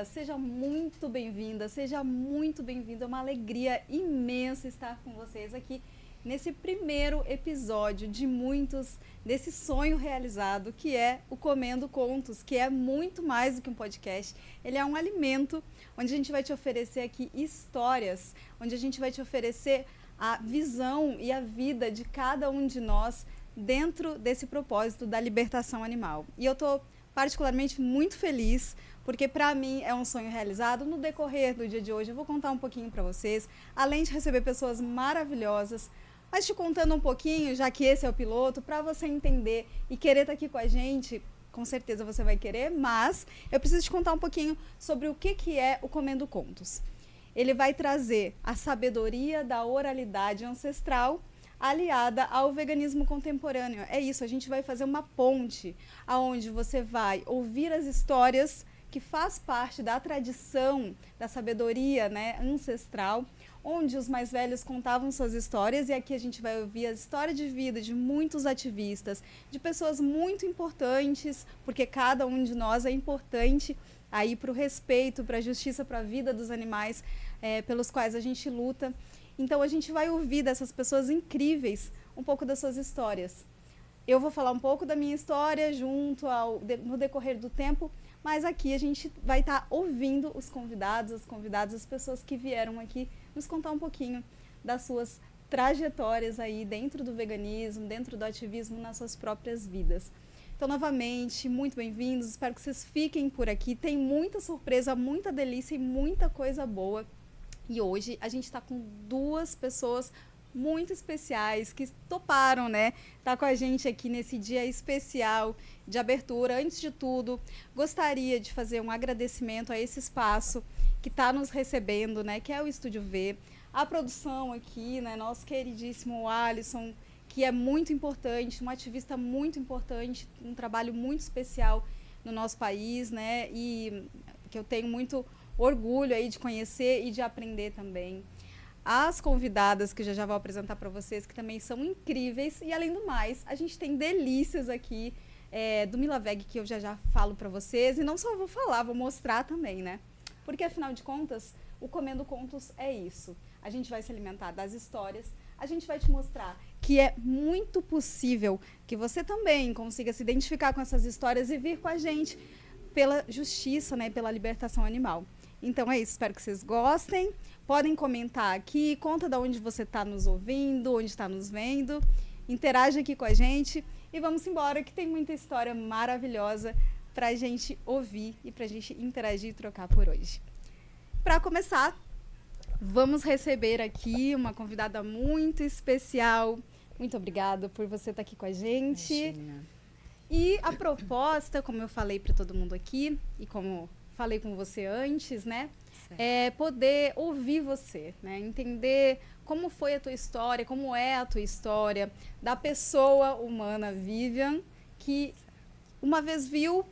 seja muito bem-vinda, seja muito bem-vindo. É uma alegria imensa estar com vocês aqui nesse primeiro episódio de muitos desse sonho realizado, que é o Comendo Contos, que é muito mais do que um podcast. Ele é um alimento onde a gente vai te oferecer aqui histórias, onde a gente vai te oferecer a visão e a vida de cada um de nós dentro desse propósito da libertação animal. E eu estou particularmente muito feliz, porque para mim é um sonho realizado. No decorrer do dia de hoje eu vou contar um pouquinho para vocês, além de receber pessoas maravilhosas, mas te contando um pouquinho, já que esse é o piloto, para você entender e querer estar aqui com a gente. Com certeza você vai querer, mas eu preciso te contar um pouquinho sobre o que é o Comendo Contos. Ele vai trazer a sabedoria da oralidade ancestral aliada ao veganismo contemporâneo. É isso, a gente vai fazer uma ponte aonde você vai ouvir as histórias que faz parte da tradição, da sabedoria, né, ancestral, onde os mais velhos contavam suas histórias, e aqui a gente vai ouvir a história de vida de muitos ativistas, de pessoas muito importantes, porque cada um de nós é importante aí para o respeito, para a justiça, para a vida dos animais pelos quais a gente luta. Então a gente vai ouvir dessas pessoas incríveis um pouco das suas histórias. Eu vou falar um pouco da minha história no decorrer do tempo, mas aqui a gente vai estar ouvindo os convidados, as convidadas, as pessoas que vieram aqui nos contar um pouquinho das suas trajetórias aí dentro do veganismo, dentro do ativismo, nas suas próprias vidas. Então, novamente, muito bem-vindos, espero que vocês fiquem por aqui. Tem muita surpresa, muita delícia e muita coisa boa. E hoje a gente está com duas pessoas muito especiais que toparam, né? Tá com a gente aqui nesse dia especial de abertura. Antes de tudo, gostaria de fazer um agradecimento a esse espaço que está nos recebendo, né? Que é o Estúdio V. A produção aqui, né? Nosso queridíssimo Alisson, que é muito importante, um ativista muito importante, um trabalho muito especial no nosso país, né? E que eu tenho muito orgulho aí de conhecer e de aprender também. As convidadas que já vou apresentar para vocês, que também são incríveis. E além do mais, a gente tem delícias aqui do Milaveg, que eu já falo para vocês. E não só vou falar, vou mostrar também, né? Porque afinal de contas, o Comendo Contos é isso. A gente vai se alimentar das histórias, a gente vai te mostrar que é muito possível que você também consiga se identificar com essas histórias e vir com a gente pela justiça, né? Pela libertação animal. Então é isso, espero que vocês gostem. Podem comentar aqui, conta de onde você está nos ouvindo, onde está nos vendo. Interage aqui com a gente e vamos embora, que tem muita história maravilhosa para a gente ouvir e para a gente interagir e trocar por hoje. Para começar, vamos receber aqui uma convidada muito especial. Muito obrigada por você estar aqui com a gente. Imagina. E a proposta, como eu falei para todo mundo aqui e como falei com você antes, né? Certo. É poder ouvir você, né? Entender como foi a tua história, como é a tua história da pessoa humana Vivian, que uma vez viu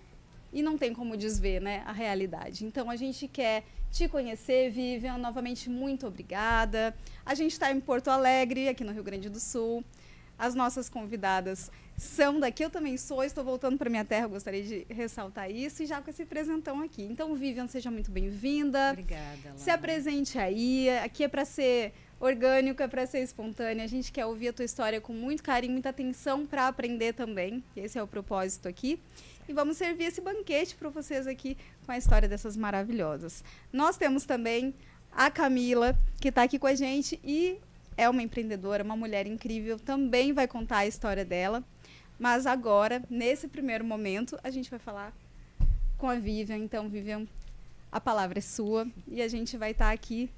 e não tem como desver, né, a realidade. Então a gente quer te conhecer, Vivian. Novamente, muito obrigada. A gente está em Porto Alegre, aqui no Rio Grande do Sul. As nossas convidadas são daqui, eu também sou, estou voltando para minha terra, gostaria de ressaltar isso, e já com esse presentão aqui. Então, Vivian, seja muito bem-vinda. Obrigada, Lana. Se apresente aí, aqui é para ser orgânico, é para ser espontânea, a gente quer ouvir a tua história com muito carinho, muita atenção para aprender também, esse é o propósito aqui. E vamos servir esse banquete para vocês aqui com a história dessas maravilhosas. Nós temos também a Camila, que está aqui com a gente e é uma empreendedora, uma mulher incrível, também vai contar a história dela. Mas agora, nesse primeiro momento, a gente vai falar com a Vivian. Então, Vivian, a palavra é sua e a gente vai estar aqui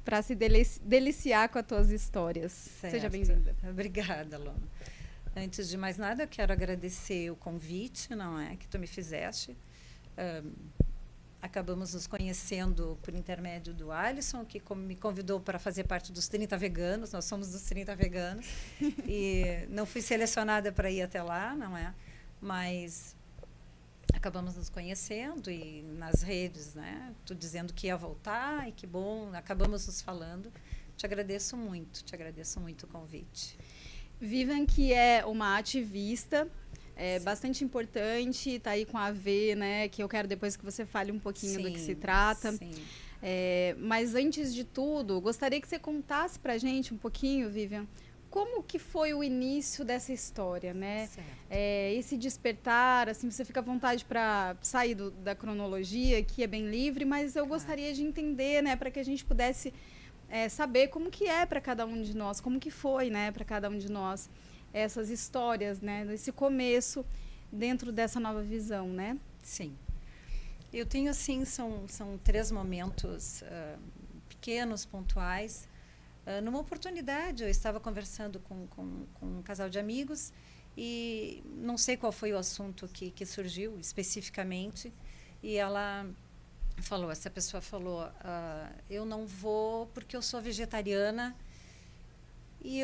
para se deliciar com as tuas histórias. Certo. Seja bem-vinda. Obrigada, Lona. Antes de mais nada, eu quero agradecer o convite, não é, que tu me fizeste. Acabamos nos conhecendo por intermédio do Alisson, que me convidou para fazer parte dos 30 veganos. Nós somos dos 30 veganos. E não fui selecionada para ir até lá, não é? Mas acabamos nos conhecendo e nas redes, né? Tu dizendo que ia voltar e que bom, acabamos nos falando. Te agradeço muito o convite. Vivian, que é uma ativista é bastante importante, tá aí com a AV, né? Que eu quero depois que você fale um pouquinho do que se trata. Sim. Mas antes de tudo, gostaria que você contasse pra gente um pouquinho, Vivian, como que foi o início dessa história, né? Esse despertar, assim, você fica à vontade para sair da cronologia, que é bem livre, mas eu gostaria de entender, né, para que a gente pudesse saber como que é para cada um de nós, como que foi, né, para cada um de nós essas histórias, né, desse começo dentro dessa nova visão, né? Sim. Eu tenho, assim, são 3 momentos pequenos, pontuais. Numa oportunidade, eu estava conversando com um casal de amigos e não sei qual foi o assunto que surgiu especificamente, e essa pessoa falou, eu não vou porque eu sou vegetariana, e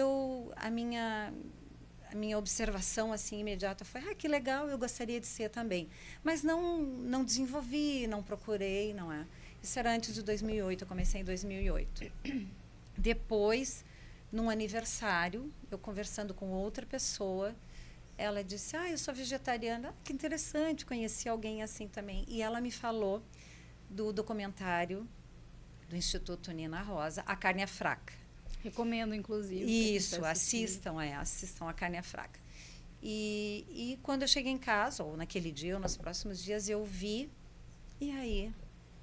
a minha observação assim imediata foi, que legal, eu gostaria de ser também, mas não desenvolvi, não procurei, não é? Isso era antes de 2008, eu comecei em 2008. Depois, num aniversário, eu conversando com outra pessoa, ela disse, eu sou vegetariana. Que interessante, conheci alguém assim também. E ela me falou do documentário do Instituto Nina Rosa, A Carne é Fraca. Recomendo, inclusive. Isso, assistam A Carne é Fraca. E quando eu cheguei em casa, ou naquele dia, ou nos próximos dias, eu vi, e aí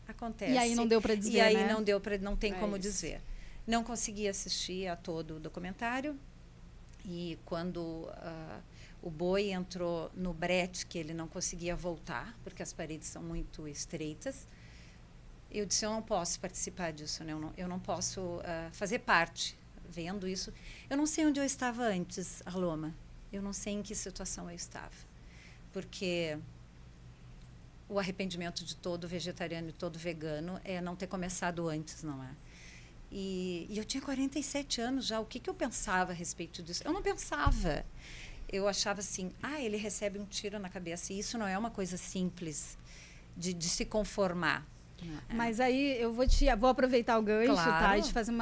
acontece. E aí não deu para dizer, E aí né? não tem como dizer. Não consegui assistir a todo o documentário, e quando o boi entrou no brete, que ele não conseguia voltar, porque as paredes são muito estreitas, eu disse, eu não posso participar disso, né? Eu não posso fazer parte, vendo isso. Eu não sei onde eu estava antes, Arloma. Eu não sei em que situação eu estava. Porque o arrependimento de todo vegetariano e todo vegano é não ter começado antes, não é? E eu tinha 47 anos já. O que eu pensava a respeito disso? Eu não pensava. Eu achava assim, ele recebe um tiro na cabeça. E isso não é uma coisa simples de se conformar. Mas aí eu vou aproveitar o gancho, tá? E te fazer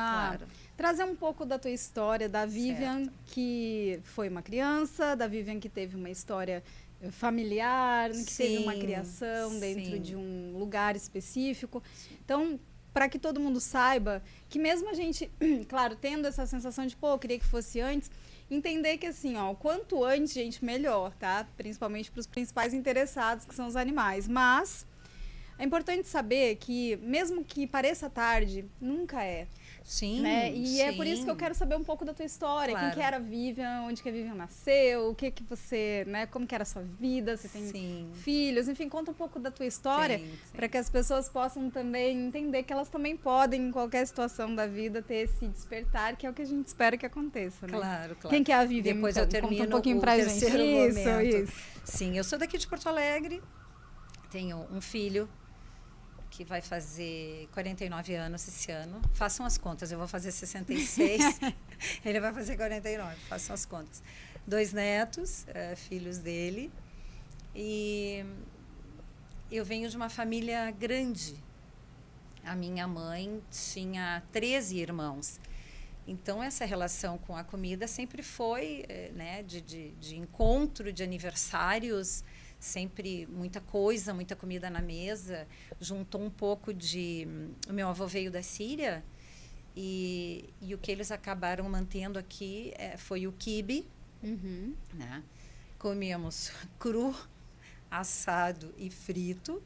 trazer um pouco da tua história, da Vivian, que foi uma criança, da Vivian que teve uma história familiar, que teve uma criação dentro de um lugar específico. Então, para que todo mundo saiba que mesmo a gente, claro, tendo essa sensação de, eu queria que fosse antes, entender que assim, quanto antes, gente, melhor, tá? Principalmente para os principais interessados, que são os animais. Mas é importante saber que, mesmo que pareça tarde, nunca é. Sim, né? E é por isso que eu quero saber um pouco da tua história. Quem que era a Vivian, onde que a Vivian nasceu, o que você, né? Como que era a sua vida, você tem filhos, enfim, conta um pouco da tua história para que as pessoas possam também entender que elas também podem, em qualquer situação da vida, ter esse despertar, que é o que a gente espera que aconteça, né? Claro. Quem que é a Vivian? Depois então, eu termino conta um pouquinho pra gente. Isso. Sim, eu sou daqui de Porto Alegre, tenho um filho que vai fazer 49 anos esse ano. Façam as contas, eu vou fazer 66, ele vai fazer 49, façam as contas. 2 netos, filhos dele, e eu venho de uma família grande. A minha mãe tinha 13 irmãos. Então, essa relação com a comida sempre foi de encontro, de aniversários, sempre muita coisa, muita comida na mesa. Juntou um pouco o meu avô veio da Síria, e o que eles acabaram mantendo aqui foi o quibe. Né? Comíamos cru, assado e frito.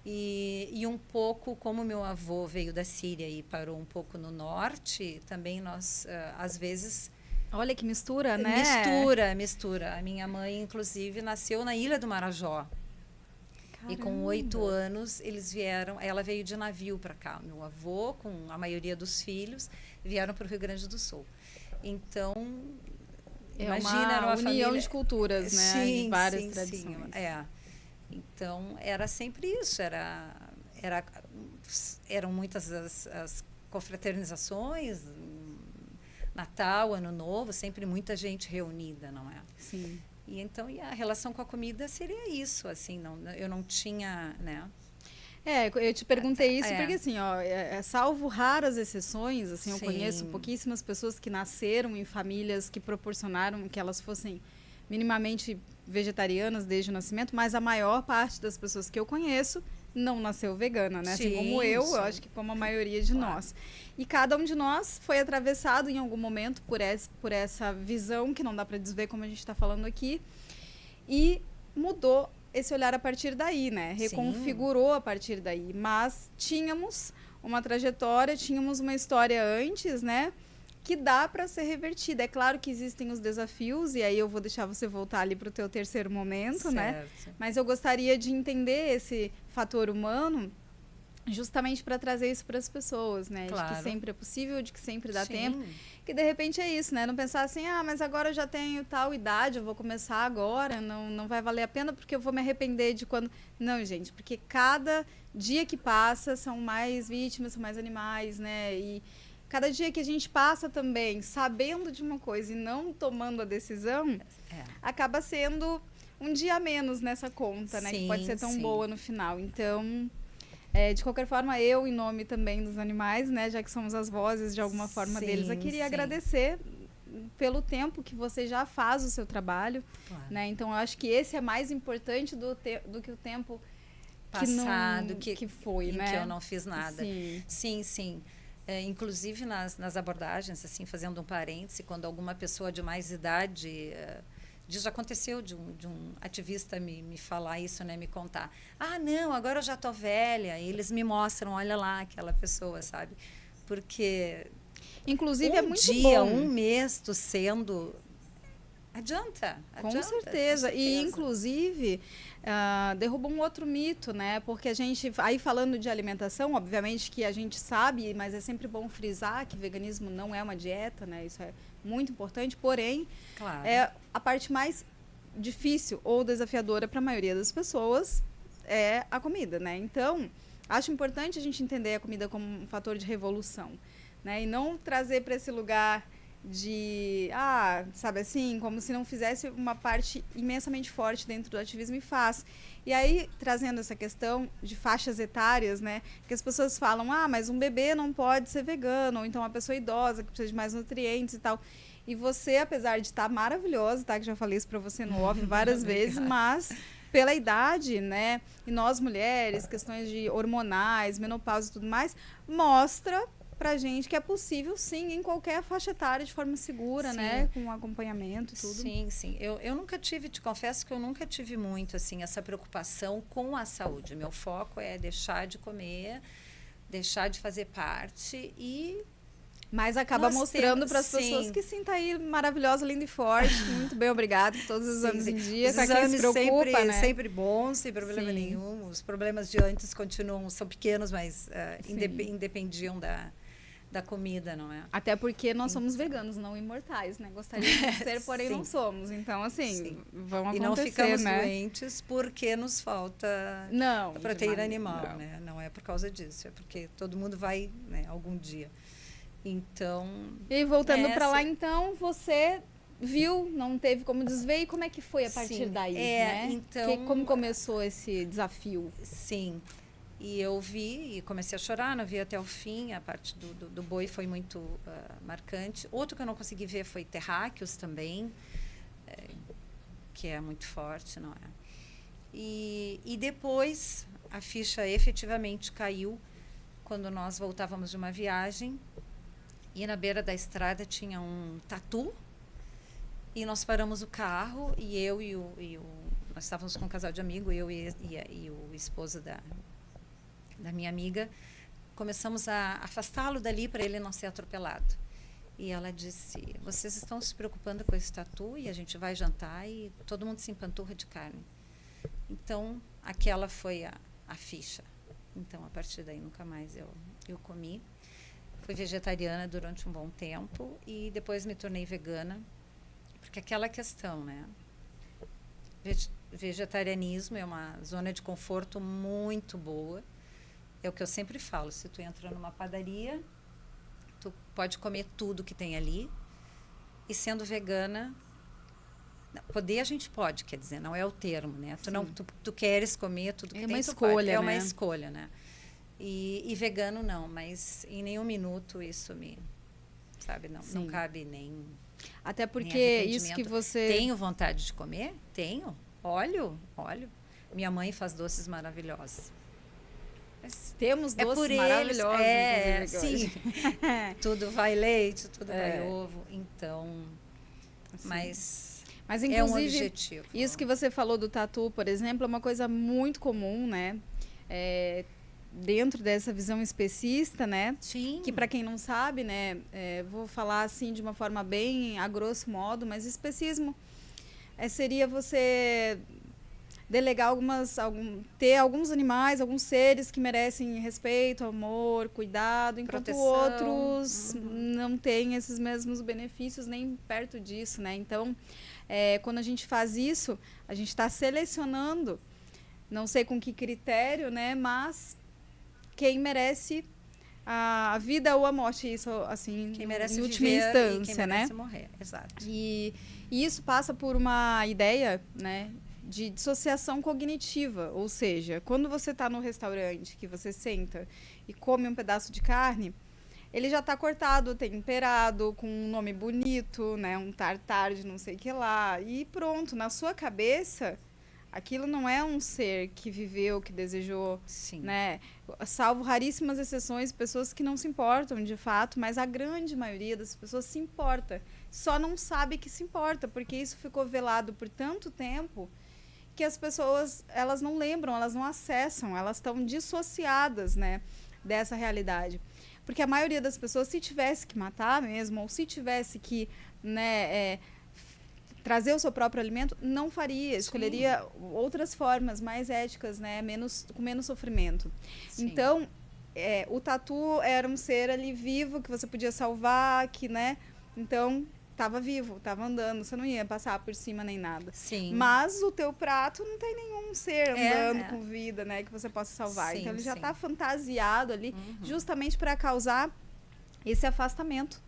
E um pouco, como meu avô veio da Síria e parou um pouco no norte, também nós, às vezes... Olha que mistura, né? Mistura. A minha mãe, inclusive, nasceu na Ilha do Marajó. Caramba. E com 8 anos, eles vieram... Ela veio de navio para cá. Meu avô, com a maioria dos filhos, vieram para o Rio Grande do Sul. Então, imagina, era uma união família de culturas, né? De várias tradições. Sim, Então, era sempre isso. Eram muitas as confraternizações, Natal, Ano Novo, sempre muita gente reunida, não é? Sim. E a relação com a comida seria isso, assim, eu não tinha, né? Eu te perguntei isso porque, assim, salvo raras exceções, assim, eu conheço pouquíssimas pessoas que nasceram em famílias que proporcionaram que elas fossem minimamente vegetarianas desde o nascimento, mas a maior parte das pessoas que eu conheço não nasceu vegana, né? Assim Sim, como eu sim. acho que como a maioria de Claro. nós. E cada um de nós foi atravessado em algum momento por essa visão, que não dá para desver como a gente está falando aqui, e mudou esse olhar a partir daí, né? Reconfigurou a partir daí. Mas tínhamos uma trajetória, tínhamos uma história antes, né? Que dá para ser revertida. É claro que existem os desafios, e aí eu vou deixar você voltar ali para o teu terceiro momento, né? Mas eu gostaria de entender esse fator humano justamente para trazer isso para as pessoas, né? Claro. De que sempre é possível, de que sempre dá Sim. tempo. Que de repente é isso, né? Não pensar assim, mas agora eu já tenho tal idade, eu vou começar agora, não vai valer a pena porque eu vou me arrepender de quando... Não, gente, porque cada dia que passa são mais vítimas, são mais animais, né? E cada dia que a gente passa também sabendo de uma coisa e não tomando a decisão, acaba sendo um dia a menos nessa conta, né? Que pode ser tão boa no final. Então... de qualquer forma, eu, em nome também dos animais, né, já que somos as vozes de alguma forma deles, eu queria agradecer pelo tempo que você já faz o seu trabalho. Claro. Né? Então, eu acho que esse é mais importante do que o tempo passado que foi, em né? que eu não fiz nada. Sim. Sim. Inclusive, nas abordagens, assim, fazendo um parêntese, quando alguma pessoa de mais idade... já aconteceu de um ativista me falar isso, né, me contar. Não, agora eu já tô velha. E eles me mostram, olha lá, aquela pessoa, sabe? Porque... Inclusive, é muito dia, bom. um mês tu sendo... Adianta. Com certeza. E, inclusive, derruba um outro mito, né? Porque a gente... Aí, falando de alimentação, obviamente que a gente sabe, mas é sempre bom frisar que veganismo não é uma dieta, né? Isso é muito importante. Porém, claro. A parte mais difícil ou desafiadora para a maioria das pessoas é a comida, né? Então, acho importante a gente entender a comida como um fator de revolução, né? E não trazer para esse lugar... de, sabe assim, como se não fizesse uma parte imensamente forte dentro do ativismo, e faz. E aí, trazendo essa questão de faixas etárias, né, que as pessoas falam, mas um bebê não pode ser vegano, ou então uma pessoa idosa que precisa de mais nutrientes e tal. E você, apesar de estar maravilhosa, tá, que já falei isso pra você no off várias vezes, mas pela idade, né, e nós mulheres, questões de hormonais, menopausa e tudo mais, mostra pra gente que é possível, sim, em qualquer faixa etária, de forma segura, né? Com acompanhamento e tudo. Sim. Eu nunca tive, te confesso que eu nunca tive muito, assim, essa preocupação com a saúde. Meu foco é deixar de comer, deixar de fazer parte e... Mas acaba mostrando para as pessoas que sim, tá aí maravilhosa, linda e forte. Muito bem, obrigada. Todos os exames em dia. Os exames se preocupa, né? sempre bons, sem problema nenhum. Os problemas de antes continuam, são pequenos, mas independiam da comida, não é? Até porque nós somos veganos, não imortais, né? Gostaríamos de ser, porém não somos. Então, assim, vão acontecer, e não ficamos doentes porque nos falta a proteína animal, né? Não é por causa disso, é porque todo mundo vai, né, algum dia. Então... E voltando para lá, então, você viu, não teve como desver, e como é que foi a partir daí, né? Então... Como começou esse desafio? Sim. E eu vi e comecei a chorar, não vi até o fim. A parte do boi foi muito marcante. Outro que eu não consegui ver foi terráqueos também, que é muito forte, não é? E depois a ficha efetivamente caiu quando nós voltávamos de uma viagem e na beira da estrada tinha um tatu e nós paramos o carro e nós estávamos com um casal de amigo, eu e o esposo da minha amiga, começamos a afastá-lo dali para ele não ser atropelado. E ela disse, vocês estão se preocupando com esse tatu e a gente vai jantar e todo mundo se empanturra de carne. Então, aquela foi a ficha. Então, a partir daí, nunca mais eu comi. Fui vegetariana durante um bom tempo e depois me tornei vegana, porque aquela questão, né? Vegetarianismo é uma zona de conforto muito boa. É o que eu sempre falo, se tu entra numa padaria, tu pode comer tudo que tem ali, e sendo vegana, poder a gente pode, quer dizer, não é o termo, né? Tu queres comer tudo que tem, uma escolha, é uma escolha, né? E vegano não, mas em nenhum minuto isso não cabe nem... Até nem porque isso que arrependimento. você... Tenho vontade de comer? Tenho. Óleo. Minha mãe faz doces maravilhosos. Temos É doces por eles. maravilhosos, inclusive, Sim. Tudo vai leite, tudo vai É. ovo. Então, Assim. mas Mas, é um inclusive, objetivo. isso que você falou do tatu, por exemplo, é uma coisa muito comum, né? Dentro dessa visão especista, né? Sim. Que para quem não sabe, né? Vou falar assim de uma forma bem a grosso modo, mas especismo seria você delegar ter alguns animais, alguns seres que merecem respeito, amor, cuidado, enquanto Proteção. outros não têm esses mesmos benefícios nem perto disso, né? Então, quando a gente faz isso, a gente está selecionando, não sei com que critério, né? Mas quem merece a vida ou a morte, isso assim, Quem merece em última viver instância, e quem merece né? morrer, exato. E isso passa por uma ideia, né, de dissociação cognitiva, ou seja, quando você está no restaurante, que você senta e come um pedaço de carne, ele já está cortado, temperado, com um nome bonito, né, um tartar de não sei o que lá, e pronto, na sua cabeça, aquilo não é um ser que viveu, que desejou, Sim. né? Salvo raríssimas exceções, pessoas que não se importam de fato, mas a grande maioria das pessoas se importa. Só não sabe que se importa, porque isso ficou velado por tanto tempo que as pessoas, elas não lembram, elas não acessam, elas estão dissociadas, né, dessa realidade. Porque a maioria das pessoas, se tivesse que matar mesmo, ou se tivesse que, né, trazer o seu próprio alimento, não faria, escolheria outras formas mais éticas, né, com menos sofrimento. Sim. Então, o tatu era um ser ali vivo que você podia salvar, que, né, então estava vivo, estava andando, você não ia passar por cima nem nada. Sim. Mas o teu prato não tem nenhum ser andando com vida, né, que você possa salvar. Sim, então ele já sim. está fantasiado ali, justamente para causar esse afastamento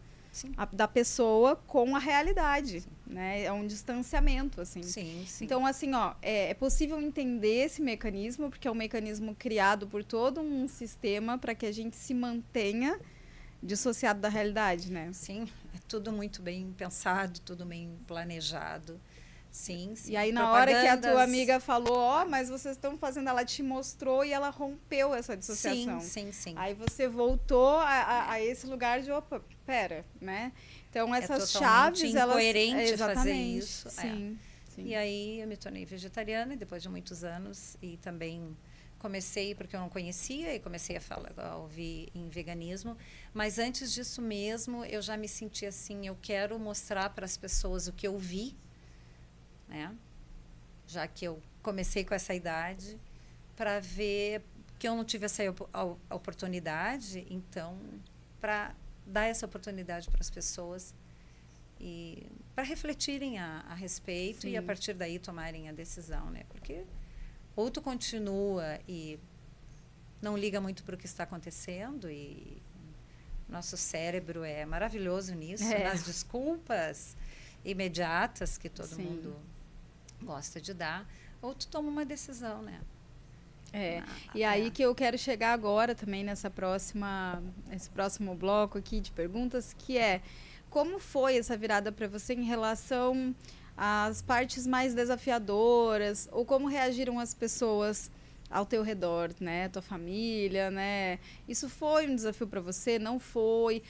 da pessoa com a realidade, né? É um distanciamento, assim. Sim. Então, assim, ó, é possível entender esse mecanismo, porque é um mecanismo criado por todo um sistema para que a gente se mantenha dissociado da realidade, né? Sim, é tudo muito bem pensado, tudo bem planejado. Sim. E aí, na hora que a tua amiga falou, mas vocês estão fazendo, ela te mostrou e ela rompeu essa dissociação. Sim. Aí você voltou a esse lugar de, opa, pera, né? Então, essas chaves, elas... É incoerente fazer isso. Sim. E aí, eu me tornei vegetariana depois de muitos anos e também comecei, porque eu não conhecia, e comecei a ouvir em veganismo. Mas antes disso mesmo, eu já me senti assim, eu quero mostrar para as pessoas o que eu vi, né? Já que eu comecei com essa idade, para ver que eu não tive essa oportunidade, então, para dar essa oportunidade para as pessoas e para refletirem a respeito e a partir daí tomarem a decisão, né? Porque ou tu continua e não liga muito para o que está acontecendo e nosso cérebro é maravilhoso nisso, nas desculpas imediatas que todo mundo gosta de dar, ou tu toma uma decisão, né? E aí que eu quero chegar agora também nesse próximo bloco aqui de perguntas, que é como foi essa virada para você em relação às partes mais desafiadoras, ou como reagiram as pessoas ao teu redor, né? Tua família, né? Isso foi um desafio para você? Não foi?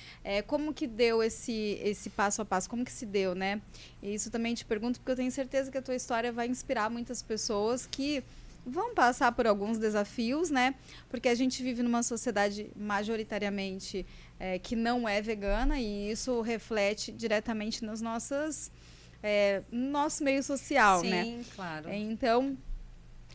Como que deu esse passo a passo? Como que se deu, né? E isso também te pergunto porque eu tenho certeza que a tua história vai inspirar muitas pessoas que vão passar por alguns desafios, né? Porque a gente vive numa sociedade majoritariamente que não é vegana e isso reflete diretamente nas nosso meio social, né? Sim, claro. Então,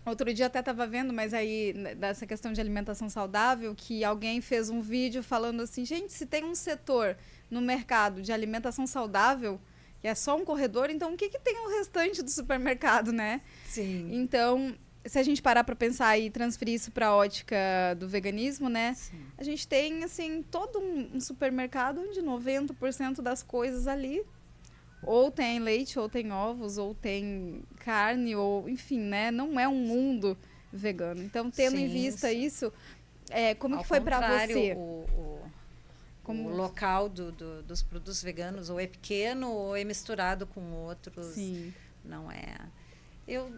outro dia até estava vendo, mas aí dessa questão de alimentação saudável, que alguém fez um vídeo falando assim, gente, se tem um setor no mercado de alimentação saudável, que é só um corredor, então o que tem o restante do supermercado, né? Sim. Então, se a gente parar para pensar e transferir isso para a ótica do veganismo, né? Sim. A gente tem, assim, todo um supermercado onde 90% das coisas ali ou tem leite, ou tem ovos, ou tem carne, ou enfim, né? Não é um mundo vegano. Então, tendo em vista isso, como que foi para você? Como... o local dos produtos veganos ou é pequeno ou é misturado com outros. Sim. Não é. Eu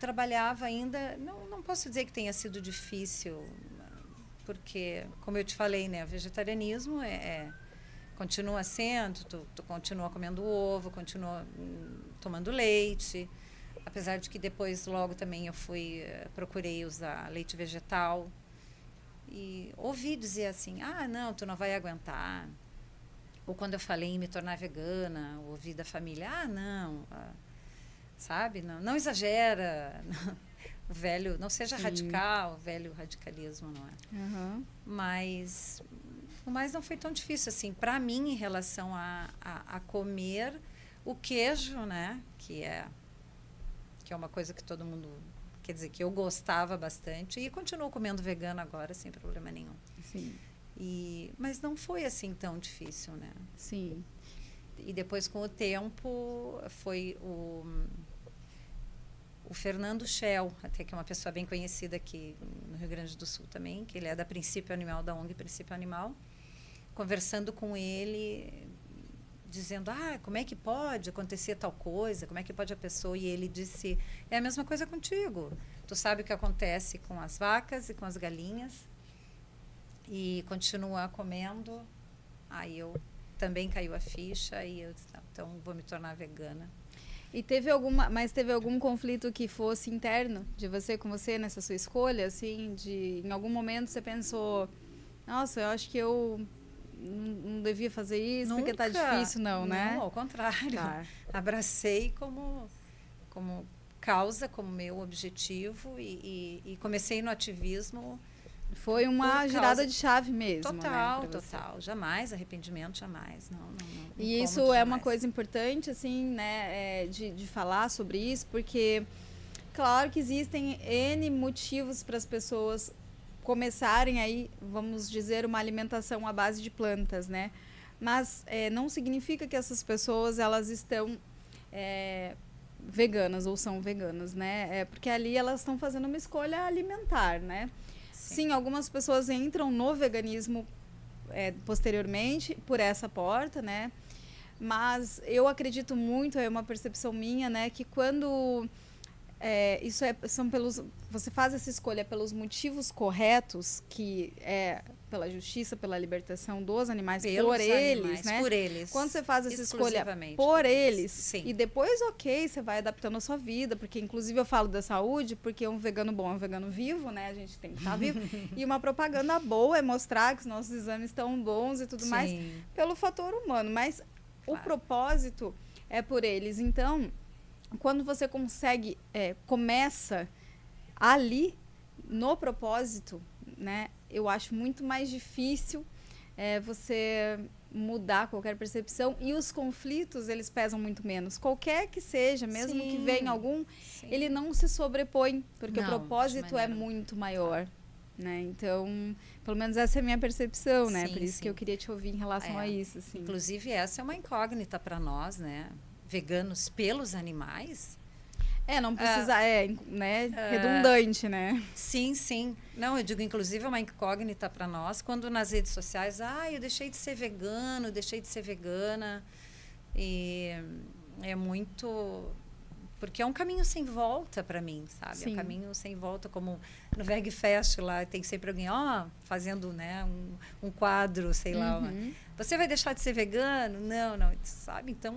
trabalhava ainda, não posso dizer que tenha sido difícil, porque, como eu te falei, né, o vegetarianismo continua sendo, tu continua comendo ovo, continua tomando leite, apesar de que depois logo também procurei usar leite vegetal e ouvi dizer assim, não, tu não vai aguentar. Ou quando eu falei em me tornar vegana, ouvi da família, não, sabe, não exagera, o velho, não seja radical, o velho radicalismo, não é? Uhum. Mas não foi tão difícil assim para mim em relação a comer o queijo, né, que é uma coisa que todo mundo, quer dizer, que eu gostava bastante e continuo comendo vegano agora sem problema nenhum. Sim. Mas não foi assim tão difícil, né? Sim. E depois, com o tempo, foi o Fernando Schell, até que é uma pessoa bem conhecida aqui no Rio Grande do Sul também, que ele é da Princípio Animal, da ONG Princípio Animal, conversando com ele, dizendo, como é que pode acontecer tal coisa, como é que pode a pessoa... E ele disse, é a mesma coisa contigo. Tu sabe o que acontece com as vacas e com as galinhas e continua comendo. Aí eu também caiu a ficha e eu disse, então vou me tornar vegana. E teve algum conflito que fosse interno de você com você nessa sua escolha, assim, em algum momento você pensou, nossa, eu acho que eu não devia fazer isso, Nunca, porque tá difícil, não, né? Não, ao contrário. Tá. Abracei como causa, como meu objetivo e comecei no ativismo. Foi uma girada de chave mesmo, total, né, total. Jamais, arrependimento, jamais. Não e isso é uma coisa importante, assim, né, de falar sobre isso, porque, claro que existem N motivos para as pessoas começarem aí, vamos dizer, uma alimentação à base de plantas, né? Mas não significa que essas pessoas, elas estão veganas ou são veganas, né? Porque ali elas estão fazendo uma escolha alimentar, né? Sim, algumas pessoas entram no veganismo posteriormente por essa porta, né? Mas eu acredito muito, é uma percepção minha, né? Que quando você faz essa escolha pelos motivos corretos, que é pela justiça, pela libertação dos animais, por eles, né? Por eles. Quando você faz essa escolha por eles, sim. E depois, você vai adaptando a sua vida, porque inclusive eu falo da saúde, porque um vegano bom é um vegano vivo, né? A gente tem que estar vivo. E uma propaganda boa é mostrar que os nossos exames estão bons e tudo mais, pelo fator humano. Mas o propósito é por eles. Então, quando você começa ali, no propósito, né? Eu acho muito mais difícil você mudar qualquer percepção, e os conflitos, eles pesam muito menos. Qualquer que seja, mesmo que venha algum, ele não se sobrepõe, porque o propósito é muito maior. Né? Então, pelo menos essa é a minha percepção, né? Por isso que eu queria te ouvir em relação a isso. Assim. Inclusive, essa é uma incógnita para nós, né? Veganos pelos animais. Não precisa, né? Redundante, né? Sim, sim. Não, eu digo, inclusive, é uma incógnita para nós, quando nas redes sociais, eu deixei de ser vegano, deixei de ser vegana. E é muito... Porque é um caminho sem volta para mim, sabe? Sim. É um caminho sem volta, como no VegFest lá, tem sempre alguém, fazendo, né, um quadro, sei lá. Você vai deixar de ser vegano? Não, sabe? Então,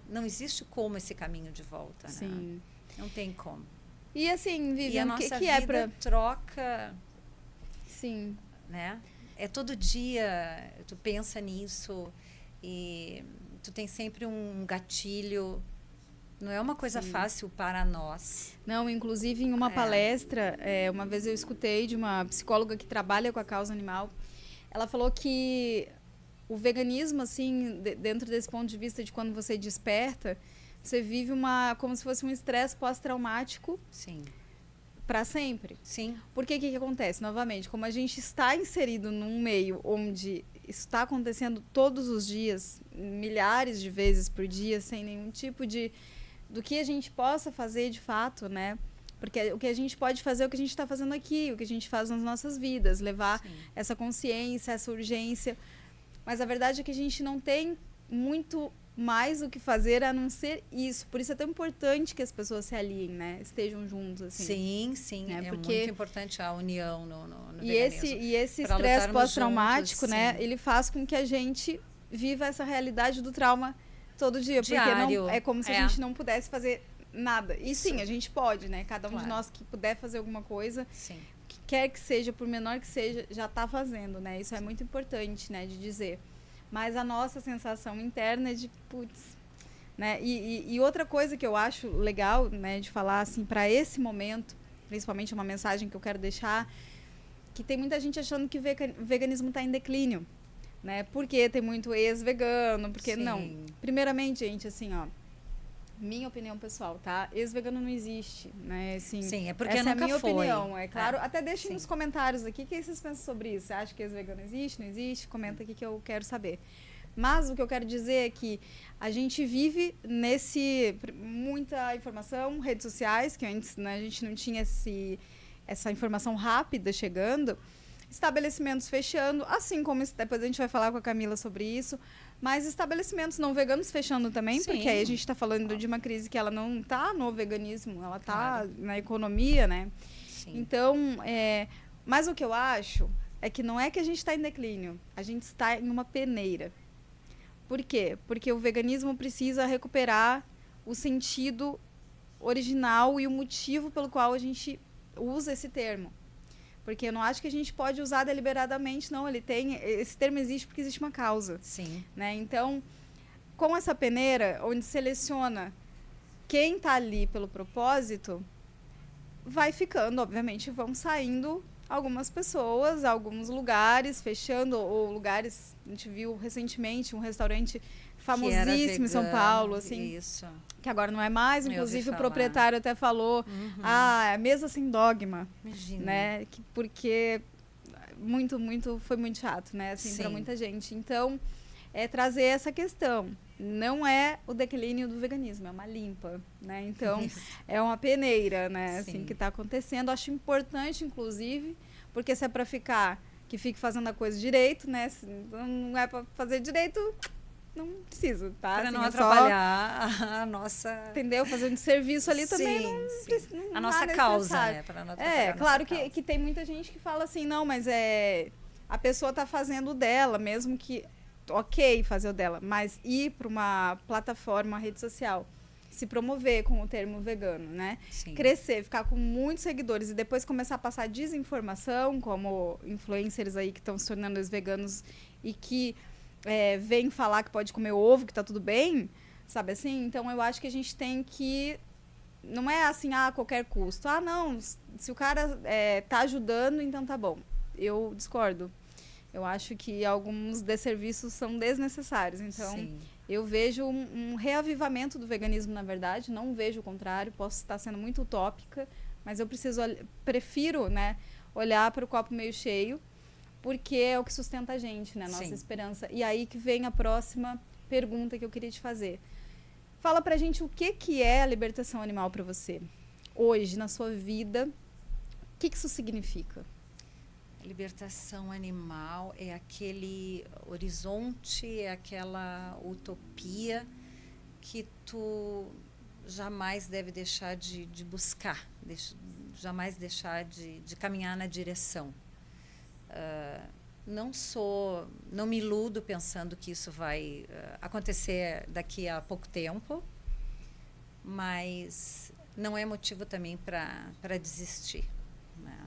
não existe como esse caminho de volta, Sim. Né? Não tem como. E assim, Vivian, e a nossa vida troca... Sim. Né? É todo dia, tu pensa nisso e tu tem sempre um gatilho. Não é uma coisa fácil para nós. Não, inclusive em uma palestra, uma vez eu escutei de uma psicóloga que trabalha com a causa animal, ela falou que o veganismo, assim, dentro desse ponto de vista de quando você desperta, você vive como se fosse um estresse pós-traumático. Sim. Para sempre. Sim. Porque o que acontece? Novamente, como a gente está inserido num meio onde isso está acontecendo todos os dias, milhares de vezes por dia, sem nenhum tipo do que a gente possa fazer de fato, né? Porque o que a gente pode fazer é o que a gente está fazendo aqui, o que a gente faz nas nossas vidas, levar essa consciência, essa urgência. Mas a verdade é que a gente não tem muito mais o que fazer a não ser isso. Por isso é tão importante que as pessoas se aliem, né? Estejam juntos, assim. Sim, né? é Porque muito importante a união no e veganismo. esse Pra estresse lutarmos pós-traumático, juntos, né? sim. Ele faz com que a gente viva essa realidade do trauma todo dia. Porque não, Diário. é como se a gente não pudesse fazer nada. E Isso. sim, a gente pode, né? Cada um de Claro. nós que puder fazer alguma coisa, Sim. que quer que seja, por menor que seja, já está fazendo, né? Isso é muito importante, né? De dizer. Mas a nossa sensação interna é de, putz, né? E outra coisa que eu acho legal, né, de falar assim, para esse momento, principalmente uma mensagem que eu quero deixar, que tem muita gente achando que o veganismo está em declínio, né? Porque tem muito ex-vegano, porque Sim. não. Primeiramente, gente, assim, ó, minha opinião pessoal, tá? Ex-vegano não existe, né? Assim, Sim, é porque essa nunca é a minha foi. opinião, é claro. Até deixem sim. nos comentários aqui o que vocês pensam sobre isso. Você acha que ex-vegano existe, não existe? Comenta aqui que eu quero saber. Mas o que eu quero dizer é que a gente vive muita informação, redes sociais, que antes, né, a gente não tinha essa informação rápida chegando, estabelecimentos fechando, assim como depois a gente vai falar com a Camila sobre isso, mas estabelecimentos não veganos fechando também, Sim. porque aí a gente está falando de uma crise que ela não está no veganismo, ela está Claro. na economia, né? Sim. Então, mas o que eu acho é que não é que a gente está em declínio, a gente está em uma peneira. Por quê? Porque o veganismo precisa recuperar o sentido original e o motivo pelo qual a gente usa esse termo. Porque eu não acho que a gente pode usar deliberadamente, não. Esse termo existe porque existe uma causa. Sim. Né? Então, com essa peneira, onde seleciona quem está ali pelo propósito, vai ficando, obviamente, vão saindo algumas pessoas, alguns lugares, fechando, ou lugares, a gente viu recentemente um restaurante famosíssimo em São Paulo, assim, isso. que agora não é mais, inclusive o proprietário até falou, é mesa sem dogma, Imagina. né, porque foi muito chato, né, assim, para muita gente. Então, é trazer essa questão. Não é o declínio do veganismo, é uma limpa, né? Então, é uma peneira, né? Assim, que está acontecendo. Acho importante, inclusive, porque se é para que fique fazendo a coisa direito, né? Se não é para fazer direito, não precisa, tá? Para assim, não atrapalhar a nossa... Entendeu? Fazendo serviço ali também não a nossa causa, né? Para não atrapalhar claro que tem muita gente que fala assim, não, mas a pessoa está fazendo o dela, mesmo que ok fazer o dela, mas ir para uma plataforma, uma rede social, se promover com o termo vegano, né? Sim. Crescer, ficar com muitos seguidores e depois começar a passar desinformação, como influencers aí que estão se tornando veganos e que vêm falar que pode comer ovo, que tá tudo bem, sabe assim? Então eu acho que a gente tem que... Não é assim, a qualquer custo. Ah, não, se o cara tá ajudando, então tá bom. Eu discordo. Eu acho que alguns desserviços são desnecessários. Então, eu vejo um reavivamento do veganismo, na verdade. Não vejo o contrário. Posso estar sendo muito utópica, mas eu prefiro, né, olhar para o copo meio cheio, porque é o que sustenta a gente, né? Nossa esperança. E aí que vem a próxima pergunta que eu queria te fazer. Fala pra gente o que é a libertação animal para você. Hoje, na sua vida, o que isso significa? Libertação animal é aquele horizonte, é aquela utopia que tu jamais deve deixar de buscar, jamais deixar de caminhar na direção. Não me iludo pensando que isso vai acontecer daqui a pouco tempo, mas não é motivo também para desistir, né?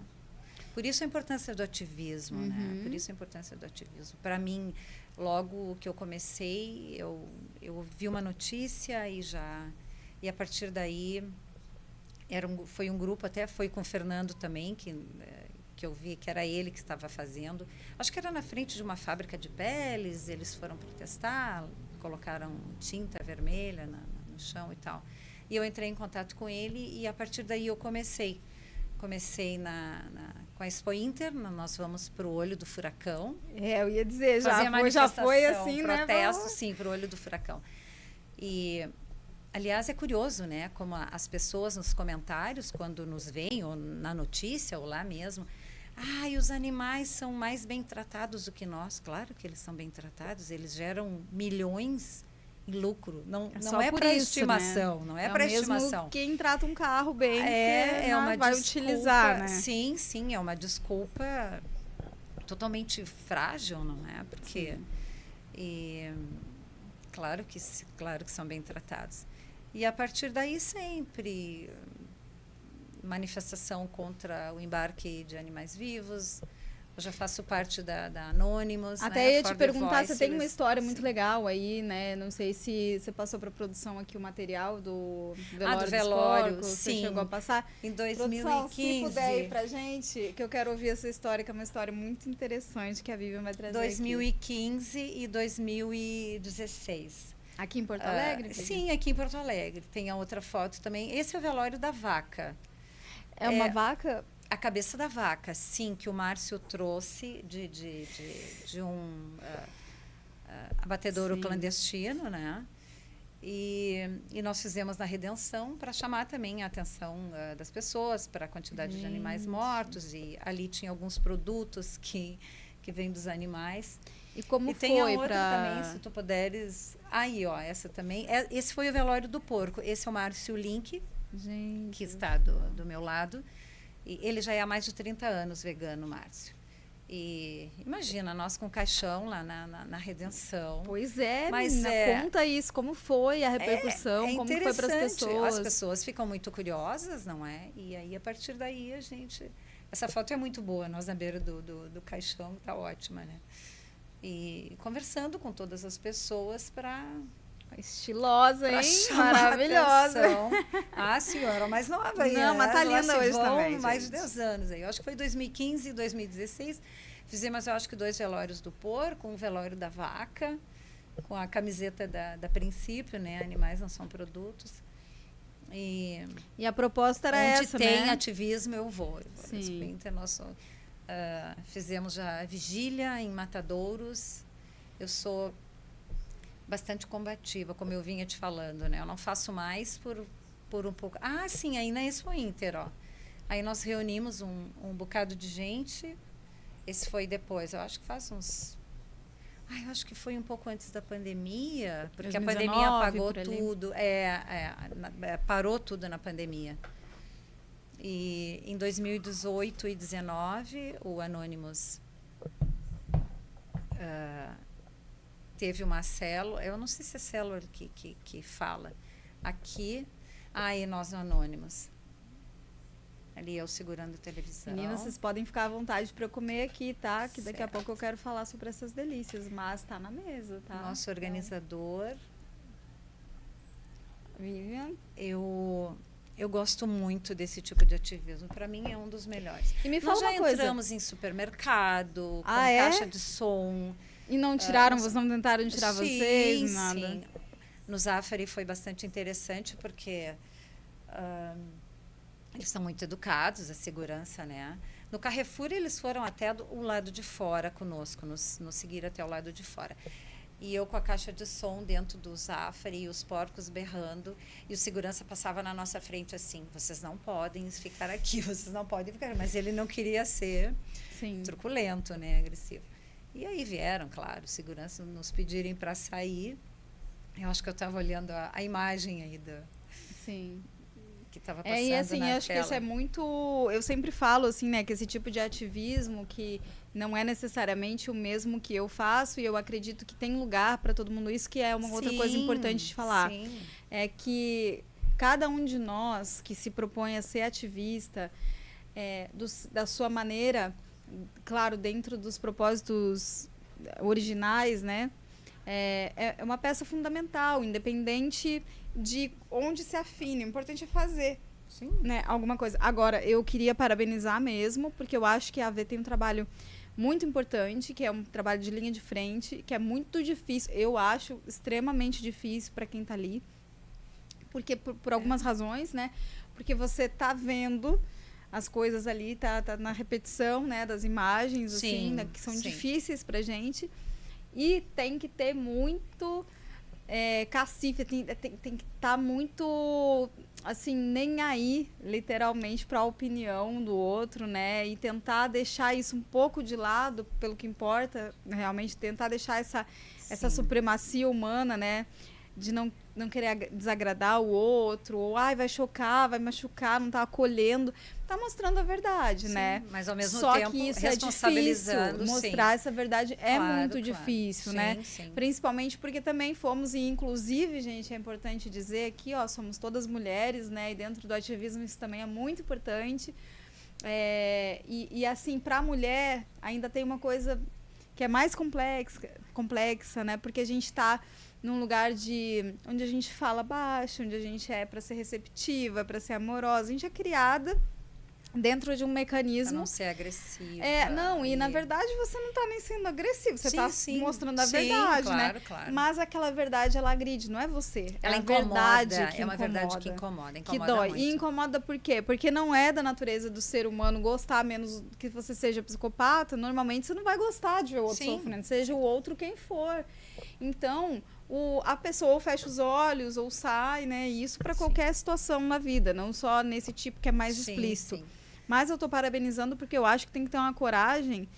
Por isso a importância do ativismo, né? Por isso a importância do ativismo. Para mim, logo que eu comecei, eu vi uma notícia e a partir daí foi um grupo, até foi com o Fernando também, que eu vi que era ele que estava fazendo. Acho que era na frente de uma fábrica de peles, eles foram protestar, colocaram tinta vermelha no chão e tal. E eu entrei em contato com ele e a partir daí eu comecei com a Expo Inter, nós vamos para o Olho do Furacão. Eu ia dizer, já foi assim, né? Protesto, sim, para o Olho do Furacão. E, aliás, é curioso, né? Como as pessoas nos comentários, quando nos veem, ou na notícia, ou lá mesmo, E os animais são mais bem tratados do que nós. Claro que eles são bem tratados, eles geram milhões em lucro. Não é para estimação, né? Não é para estimação. Quem trata um carro bem é uma vai desculpa, utilizar, né? Sim, é uma desculpa totalmente frágil, não é? Porque claro que são bem tratados. E a partir daí sempre manifestação contra o embarque de animais vivos. Eu já faço parte da Anonymous. Até né? ia te perguntar, Voice, você tem uma história muito legal aí, né? Não sei se você passou para produção aqui o material do velório, dos porcos, sim. Você chegou a passar? Em 2015. Produção, se puder ir pra gente, que eu quero ouvir essa história, que é uma história muito interessante que a Vivian vai trazer 2015 aqui. E 2016. Aqui em Porto Alegre? Sim, aqui em Porto Alegre. Tem a outra foto também. Esse é o velório da vaca. É uma vaca? A cabeça da vaca, sim, que o Márcio trouxe de um abatedouro clandestino, né? E nós fizemos na Redenção para chamar também a atenção das pessoas para a quantidade de animais mortos. E ali tinha alguns produtos que vêm dos animais. E como tem foi a outra também, se tu puderes. Aí, ó, essa também. Esse foi o velório do porco. Esse é o Márcio Link, que está do meu lado. E ele já é há mais de 30 anos vegano, Márcio. E imagina, nós com caixão lá na Redenção. Pois é, mas menina, conta isso, como foi a repercussão, como foi para as pessoas. As pessoas ficam muito curiosas, não é? E aí, a partir daí, a gente... Essa foto é muito boa, nós na beira do caixão, está ótima, né? E conversando com todas as pessoas para... Estilosa, hein? Maravilhosa. A senhora mais nova aí. Não, mas tá linda hoje também, mais de 10 anos aí. Eu acho que foi 2015 e 2016. Fizemos, eu acho que 2 velórios do porco, um velório da vaca, com a camiseta da Princípio, né? Animais não são produtos. E a proposta era essa, né? Onde tem né? ativismo, eu vou. Sim. Fizemos já vigília em matadouros. Eu sou bastante combativa, como eu vinha te falando, né? Eu não faço mais por um pouco... sim, aí na Expo Inter, ó. Aí nós reunimos um bocado de gente. Esse foi depois, eu acho que faz uns... eu acho que foi um pouco antes da pandemia, porque 2019, a pandemia apagou tudo. Parou tudo na pandemia. E em 2018 e 2019, o Anonymous... teve uma célula, eu não sei se é célula que fala aqui, e nós no Anonymous. Ali eu segurando a televisão. Meninas, vocês podem ficar à vontade para eu comer aqui, tá? Que daqui a pouco eu quero falar sobre essas delícias, mas tá na mesa, tá? Nosso organizador. Vivian. Eu gosto muito desse tipo de ativismo. Para mim é um dos melhores. E me fala uma coisa. Nós já entramos em supermercado, com caixa de som. E não tiraram, vocês não tentaram tirar vocês? Nada? Sim. No Zafari foi bastante interessante, porque eles são muito educados, a segurança, né? No Carrefour, eles foram até o lado de fora conosco, nos seguiram até o lado de fora. E eu com a caixa de som dentro do Zafari, e os porcos berrando, e o segurança passava na nossa frente assim, vocês não podem ficar aqui, vocês não podem ficar... Mas ele não queria ser truculento, né? Agressivo. E aí vieram, claro, segurança nos pedirem para sair. Eu acho que eu estava olhando a imagem aí que estava passando e assim, na acho tela. que isso é muito... Eu sempre falo, assim, né, que esse tipo de ativismo que não é necessariamente o mesmo que eu faço, e eu acredito que tem lugar para todo mundo. Isso que é uma outra coisa importante de falar. Sim. É que cada um de nós que se propõe a ser ativista, da sua maneira... Claro, dentro dos propósitos originais, né? É uma peça fundamental, independente de onde se afine. O importante é fazer, né, alguma coisa. Agora, eu queria parabenizar mesmo, porque eu acho que a AV tem um trabalho muito importante, que é um trabalho de linha de frente, que é muito difícil. Eu acho extremamente difícil para quem está ali, porque por algumas razões, né? Porque você está vendo... As coisas ali, tá na repetição, né, das imagens, assim, né, que são difíceis pra gente. E tem que ter muito cacife, tem que estar muito assim, nem aí, literalmente, para a opinião do outro, né? E tentar deixar isso um pouco de lado, pelo que importa, realmente tentar deixar essa supremacia humana, né? De não querer desagradar o outro, ou ai, vai chocar, vai machucar, não tá acolhendo. Tá mostrando a verdade, sim, né? mas ao mesmo Só tempo que isso responsabilizando, é difícil. Mostrar essa verdade é muito difícil, sim, né? Sim. Principalmente porque também fomos, e inclusive, gente, é importante dizer aqui, ó, somos todas mulheres, né? E dentro do ativismo isso também é muito importante. E assim, pra mulher, ainda tem uma coisa que é mais complexa, né? Porque a gente tá num lugar onde a gente fala baixo, onde a gente é para ser receptiva, para ser amorosa. A gente é criada dentro de um mecanismo. Pra não ser agressiva. E na verdade você não tá nem sendo agressivo, você tá mostrando a verdade, claro, né? Claro. Mas aquela verdade, ela agride, não é você. Ela incomoda, é uma verdade que incomoda que dói. Muito. E incomoda por quê? Porque não é da natureza do ser humano gostar, menos que você seja psicopata, normalmente você não vai gostar de ver o outro sofrendo, seja o outro quem for. Então, a pessoa ou fecha os olhos ou sai, né? Isso para qualquer situação na vida, não só nesse tipo que é mais explícito. Sim. Mas eu tô parabenizando porque eu acho que tem que ter uma coragem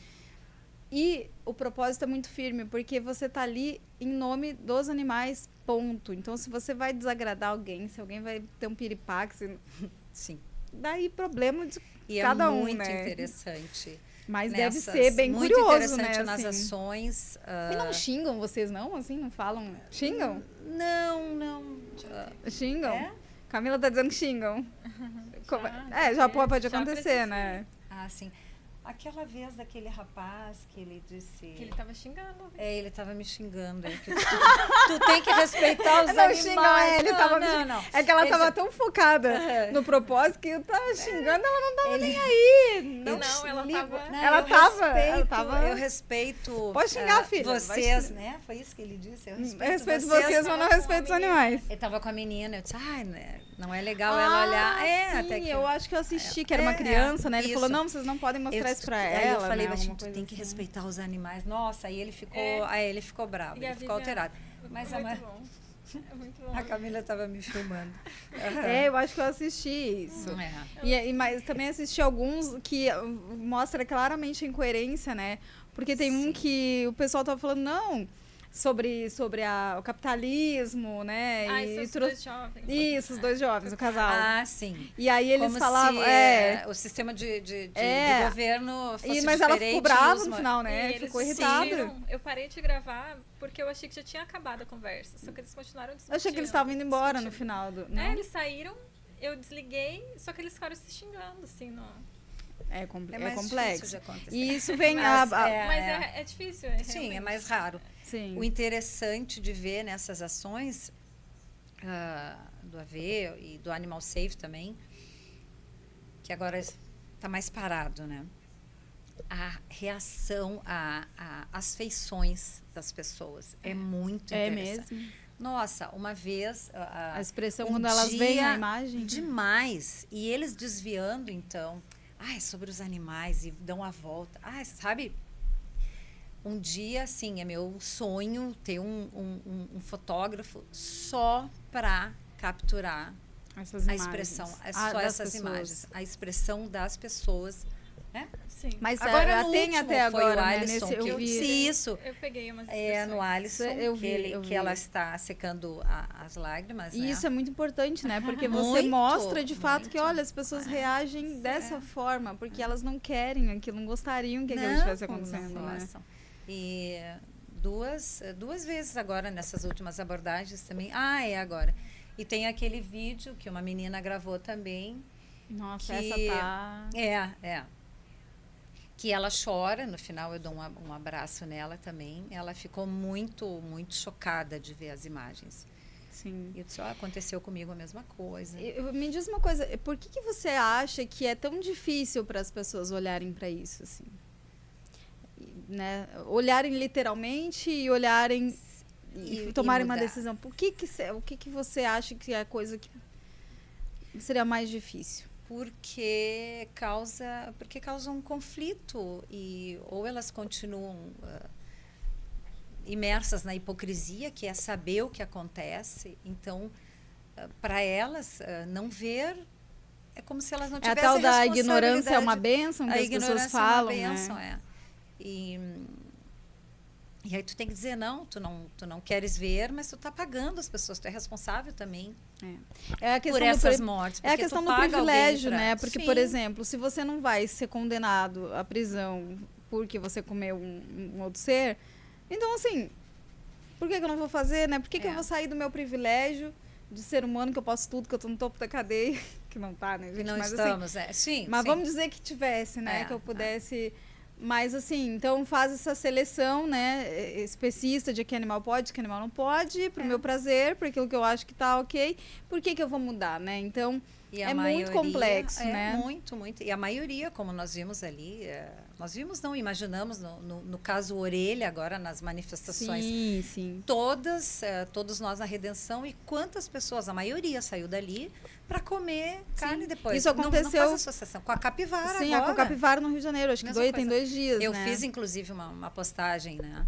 e o propósito é muito firme, porque você tá ali em nome dos animais, ponto. Então, se você vai desagradar alguém, se alguém vai ter um piripaque, sim. Daí problema de cada um, né? E é muito interessante. Mas deve ser bem curioso, né? Muito interessante nas ações. E não xingam vocês, não? Assim, não falam? Xingam? Não. Xingam? É? Camila tá dizendo que xingam. Já pode acontecer, né? Ah, sim. Aquela vez daquele rapaz que ele disse... Que ele tava xingando. Ele tava me xingando. Tu tem que respeitar os animais. Xingam ele, não. É que ela tava tão focada no propósito que eu tava xingando, ela não tava nem aí. Ela tava... Eu respeito... Pode xingar, filha. Vocês, né? Foi isso que ele disse. Eu respeito vocês, mas não respeito os animais. Ele tava com a menina. Eu disse, não é legal ela olhar. Sim, até que eu acho que eu assisti, que era uma criança, né? Ele falou, não, vocês não podem mostrar isso pra ela. Aí eu falei, né? tu tem que respeitar os animais. Nossa, aí ele ficou bravo, ele ficou alterado. Mas muito bom. É muito bom. A Camila estava me filmando. Eu acho que eu assisti isso. Mas também assisti alguns que mostra claramente a incoerência, né? Porque tem um que o pessoal tava falando, não... Sobre o capitalismo, né? Os dois jovens. Isso, os dois jovens, o casal. Ah, sim. E aí eles falavam... o sistema de governo fosse mas ela ficou brava no final, né? Ficou irritada. Eu parei de gravar porque eu achei que já tinha acabado a conversa. Só que eles continuaram discutindo. Eu achei que eles estavam indo embora no final. Eles saíram, eu desliguei, só que eles ficaram se xingando, assim, no... É complexo. E isso vem mas é difícil. Sim, é mais raro. Sim. O interessante de ver nessas ações do AV e do Animal Safe também, que agora está mais parado, né? A reação às feições das pessoas é muito interessante. É mesmo? Nossa, uma vez... a expressão quando elas veem a imagem. Demais. E eles desviando, então... sobre os animais e dão a volta. Sabe? Um dia, assim, é meu sonho ter um fotógrafo só para capturar essas a expressão. Essas imagens. A expressão das pessoas. Né? Sim. Mas agora tem até agora, o Alisson, né? eu vi isso. Eu peguei umas expressões. No Alisson, que ela está secando as lágrimas. E isso é muito importante, né? Porque você muito, mostra de fato que, olha, as pessoas reagem dessa forma, porque elas não querem aquilo, não gostariam que aquilo estivesse acontecendo, né? E duas vezes agora, nessas últimas abordagens também. Agora. E tem aquele vídeo que uma menina gravou também. Nossa, essa tá... Que ela chora, no final eu dou um abraço nela também. Ela ficou muito, muito chocada de ver as imagens. Sim. E eu disse, aconteceu comigo a mesma coisa. Me diz uma coisa, por que você acha que é tão difícil para as pessoas olharem para isso, assim? Né? Olharem literalmente e olharem e tomarem uma decisão. O que você acha que é a coisa que seria mais difícil? Porque causa um conflito ou elas continuam imersas na hipocrisia, que é saber o que acontece. Então, para elas, não ver é como se elas não É a tivessem tal da responsabilidade. ignorância é uma bênção, que A as pessoas ignorância falam, é uma bênção, né? E aí tu tem que dizer, não, tu não queres ver, mas tu tá pagando as pessoas, tu é responsável também É a questão por essas mortes. É a porque questão tu do paga alguém privilégio, pra- né? Porque, Sim. por exemplo, se você não vai ser condenado à prisão porque você comeu um outro ser, então, assim, por que eu não vou fazer, né? Por que eu vou sair do meu privilégio de ser humano, que eu posso tudo, que eu tô no topo da cadeia, que não tá, né, gente? Não Mas, estamos, assim, sim. mas sim. vamos dizer que tivesse, né? Que eu pudesse... Mas, assim, então faz essa seleção, né, especista de que animal pode, que animal não pode, pro meu prazer, por aquilo que eu acho que tá ok. Por que eu vou mudar, né? Então, E muito complexo, né? Muito, muito. E a maioria, como nós vimos ali, nós vimos, não, imaginamos, no caso Orelha, agora nas manifestações, Sim, sim. todos nós na Redenção, e quantas pessoas, a maioria saiu dali para comer carne depois. Isso aconteceu... Não faz associação. Com a capivara Sim, agora. com a capivara no Rio de Janeiro, acho que tem 2 dias, Eu né? fiz, inclusive, uma postagem, né?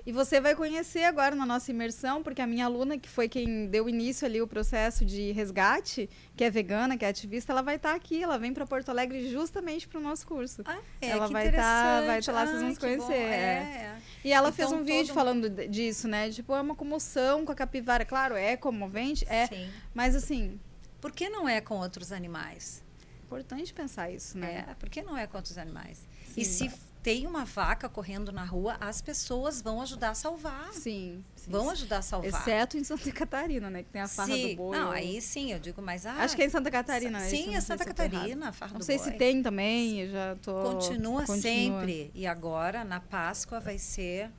E você vai conhecer agora na nossa imersão, porque a minha aluna, que foi quem deu início ali o processo de resgate, que é vegana, que é ativista, ela vai estar aqui, ela vem para Porto Alegre justamente para o nosso curso. Ela vai estar lá, vocês vão se conhecer. E ela fez um vídeo falando disso, né? Tipo, é uma comoção com a capivara. Claro, é comovente, Sim. mas assim... Por que não é com outros animais? Importante pensar isso, né? Por que não é com outros animais? Sim. E se tem uma vaca correndo na rua, as pessoas vão ajudar a salvar. Sim. Vão ajudar a salvar. Exceto em Santa Catarina, né? Que tem a farra do boi. Não, aí sim, eu digo, mas... acho que é em Santa Catarina, né? Sim, é Santa Catarina, a farra do boi. Não sei se tem também, eu já tô... Continua sempre. E agora, na Páscoa, vai ser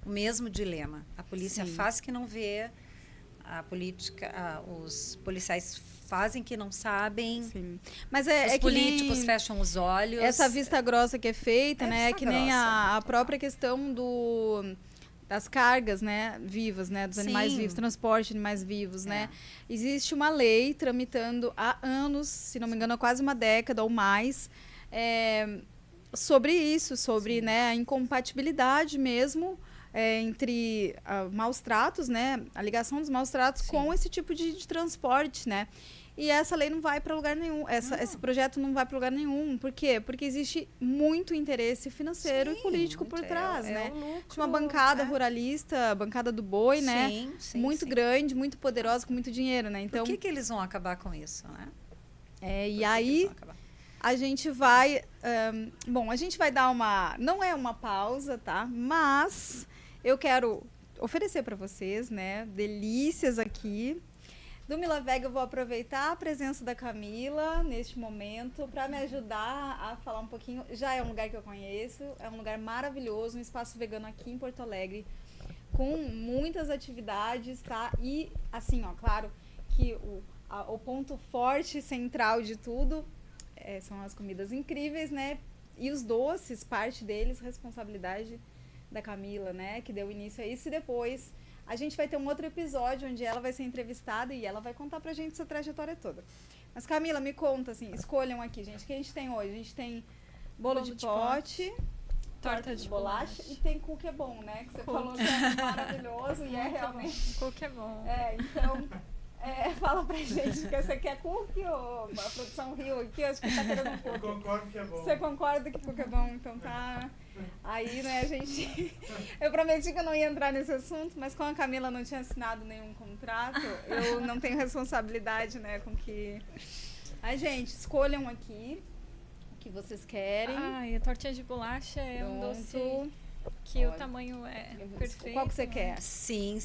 o mesmo dilema. A polícia faz que não vê, a política, os policiais fazem que não sabem. Sim. Mas os políticos fecham os olhos. Essa vista grossa que é feita, né? É que nem a própria questão das cargas, né, vivas, né, dos animais vivos, transporte de animais vivos, né? Existe uma lei tramitando há anos, se não me engano, há quase uma década ou mais, sobre isso, sobre, né, a incompatibilidade mesmo entre maus tratos, né, a ligação dos maus tratos com esse tipo de transporte, né? E essa lei não vai para lugar nenhum, esse projeto não vai para lugar nenhum. Por quê? Porque existe muito interesse financeiro e político por trás, né? Tinha uma bancada ruralista, a bancada do boi, né? Muito grande, muito poderosa, com muito dinheiro, né? Então, por que eles vão acabar com isso, né? E aí a gente vai... bom, a gente vai dar uma... Não é uma pausa, tá? Mas eu quero oferecer para vocês, né? Delícias aqui. Do Milaveg, eu vou aproveitar a presença da Camila neste momento para me ajudar a falar um pouquinho. Já é um lugar que eu conheço, é um lugar maravilhoso, um espaço vegano aqui em Porto Alegre, com muitas atividades, tá? E, assim, ó, claro que o ponto forte, central de tudo, são as comidas incríveis, né? E os doces, parte deles, responsabilidade da Camila, né? Que deu início a isso. E depois... a gente vai ter um outro episódio onde ela vai ser entrevistada e ela vai contar pra gente essa trajetória toda. Mas, Camila, me conta, assim, escolham aqui, gente. O que a gente tem hoje? A gente tem bolo de pote, torta de bolacha e tem cookie é bom, né? Que você falou que é maravilhoso e é realmente... Cookie é bom. Então, fala pra gente que você quer cookie ou a produção Rio aqui? Acho que tá querendo um cookie. Eu concordo que é bom. Você concorda que cookie é bom? Então tá... Aí, né, a gente... Eu prometi que eu não ia entrar nesse assunto, mas como a Camila não tinha assinado nenhum contrato, eu não tenho responsabilidade, né, com que... Aí, gente, escolham aqui o que vocês querem. E a tortinha de bolacha é um doce que o tamanho é perfeito. Qual que você quer? Sim.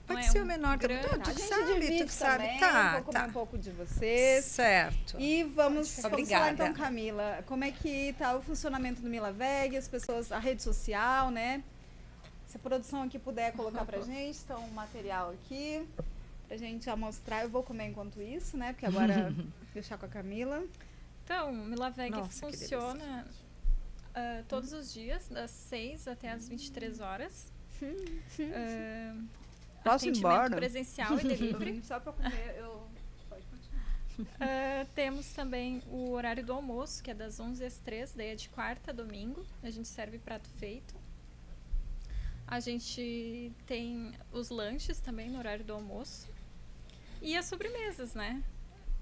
Pode Não é ser o menor que A gente sabe, divide tu sabe. também, Tá, vou comer um pouco de vocês. Certo. E vamos falar Obrigada. então, Camila, como é que tá o funcionamento do Milaveg, as pessoas, a rede social, né? Se a produção aqui puder colocar pra gente, então um material aqui, pra gente já mostrar. Eu vou comer enquanto isso, né? Porque agora deixar com a Camila. Então, o Milaveg Nossa, que funciona todos os dias, das 6 até as 23 horas. Posso ir atendimento embora? presencial e delivery. Só pra comer, pode continuar. Temos também o horário do almoço, que é das 11 às 3, daí é de quarta a domingo. A gente serve prato feito. A gente tem os lanches também no horário do almoço. E as sobremesas, né?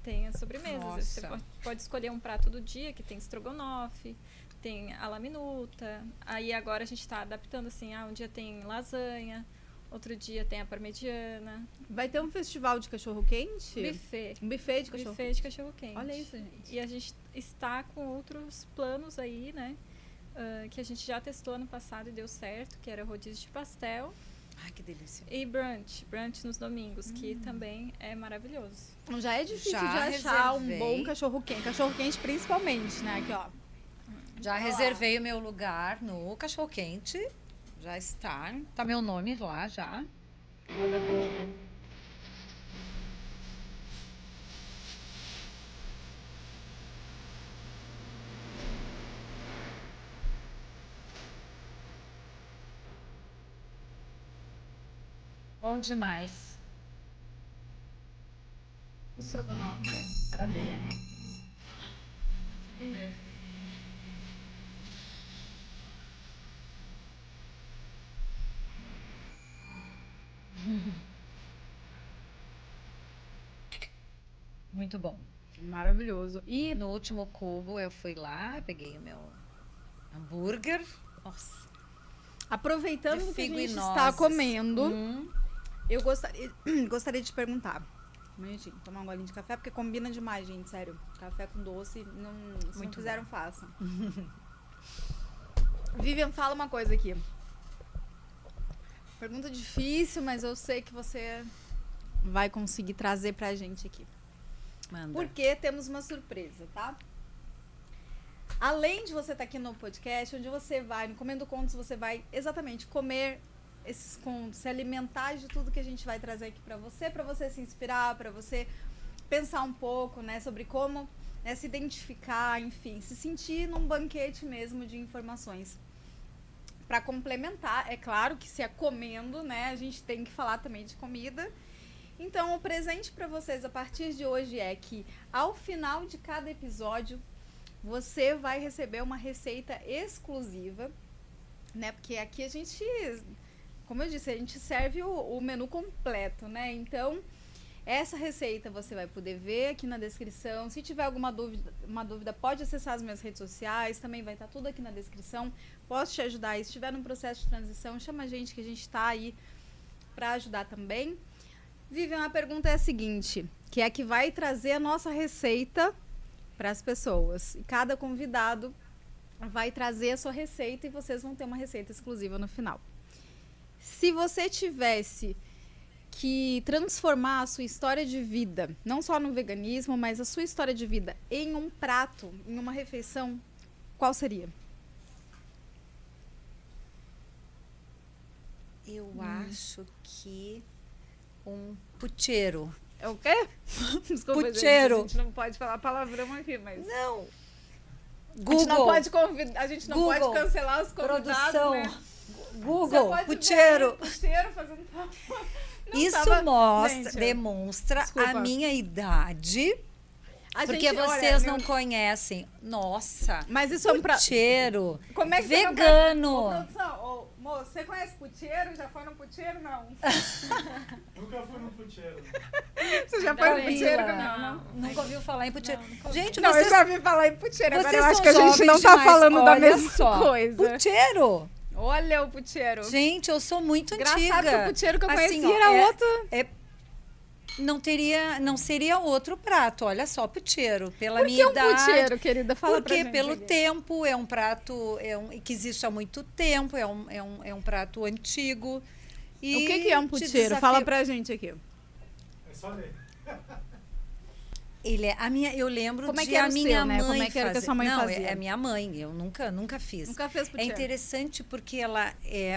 Tem as sobremesas. Você Nossa. pode escolher um prato do dia, que tem estrogonofe, tem a la minuta. Aí agora a gente está adaptando assim, um dia tem lasanha, outro dia tem a parmegiana. Vai ter um festival de cachorro-quente? Buffet. Um buffet de cachorro. Buffet de cachorro-quente. Olha isso, gente. E a gente está com outros planos aí, né? Que a gente já testou ano passado e deu certo, que era rodízio de pastel Ai, que delícia. e brunch nos domingos, que também é maravilhoso. Já é difícil Já de achar reservei. um bom cachorro-quente. Cachorro-quente principalmente, né? Aqui, ó. Já reservei o meu lugar no cachorro-quente. Já está. Tá meu nome lá já. Bom demais. Muito bom. Maravilhoso. E No último cubo eu fui lá, peguei o meu hambúrguer. Nossa. aproveitando De que a figo e gente está nozes. comendo, eu gostaria de te perguntar. Um minutinho, tomar um golinho de café, porque combina demais, gente, sério. Café com doce, se não Muito fizeram, façam. Vivian, fala uma coisa aqui. Pergunta difícil, mas eu sei que você vai conseguir trazer pra gente aqui. Manda. Porque temos uma surpresa, tá? Além de você estar aqui no podcast, onde você vai, no Comendo Contos, você vai exatamente comer esses contos, se alimentar de tudo que a gente vai trazer aqui pra você se inspirar, pra você pensar um pouco, né, sobre como, né, se identificar, enfim, se sentir num banquete mesmo de informações. Pra complementar, é claro que se é comendo, né, a gente tem que falar também de comida. Então, o presente pra vocês a partir de hoje é que ao final de cada episódio você vai receber uma receita exclusiva, né? Porque aqui a gente, como eu disse, a gente serve o menu completo, né? Então, essa receita você vai poder ver aqui na descrição. Se tiver alguma dúvida, pode acessar as minhas redes sociais, também vai estar tudo aqui na descrição. Posso te ajudar. E se estiver num processo de transição, chama a gente que a gente está aí para ajudar também. Vivian, a pergunta é a seguinte, que é a que vai trazer a nossa receita para as pessoas. E cada convidado vai trazer a sua receita e vocês vão ter uma receita exclusiva no final. Se você tivesse que transformar a sua história de vida, não só no veganismo, mas a sua história de vida em um prato, em uma refeição, qual seria? Eu acho que um pucheiro. É o quê? Desculpa, Pucheiro. gente, a gente não pode falar palavrão aqui, mas... Não. A gente não Google. pode convidar, a gente não Google. pode cancelar os convidados, Produção. né? Google. Você pode ver Pucheiro. aí, pucheiro fazendo... Não Isso tava- mostra, Gente, demonstra desculpa. a minha idade, a porque gente, olha, vocês não meu- conhecem. Nossa, Mas isso é um prato... pucheiro, Como é que você não vegano. conhece? Ô, produção, ô, moço, você conhece pucheiro? Já foi no pucheiro? Não. Nunca fui no puteiro. Você já Ainda foi no bem. pucheiro? Não. Não. Nunca ouviu falar em pucheiro. Não, nunca ouvi. Gente, Não, eu vocês, já ouvi falar em pucheiro, agora vocês eu acho são que a gente jovens não tá demais. falando da Olha mesma só. coisa. Pucheiro. Olha o pucheiro. Gente, eu sou muito Engraçado antiga. que o pucheiro que eu Assim, conhecia ó, era outro. não seria outro prato. Olha só, pucheiro, pela Por minha que um idade. pucheiro, querida? Fala pra Porque gente pelo aqui. tempo é um prato que existe há muito tempo, é um prato antigo. E O que é um te pucheiro? desafio- Fala pra gente aqui. É só ler. Ele é eu lembro Como é de que era a o minha seu, né? mãe Como é que era que a sua mãe Não, fazia? é a minha mãe, eu nunca fiz. Nunca fez É pucheiro. interessante porque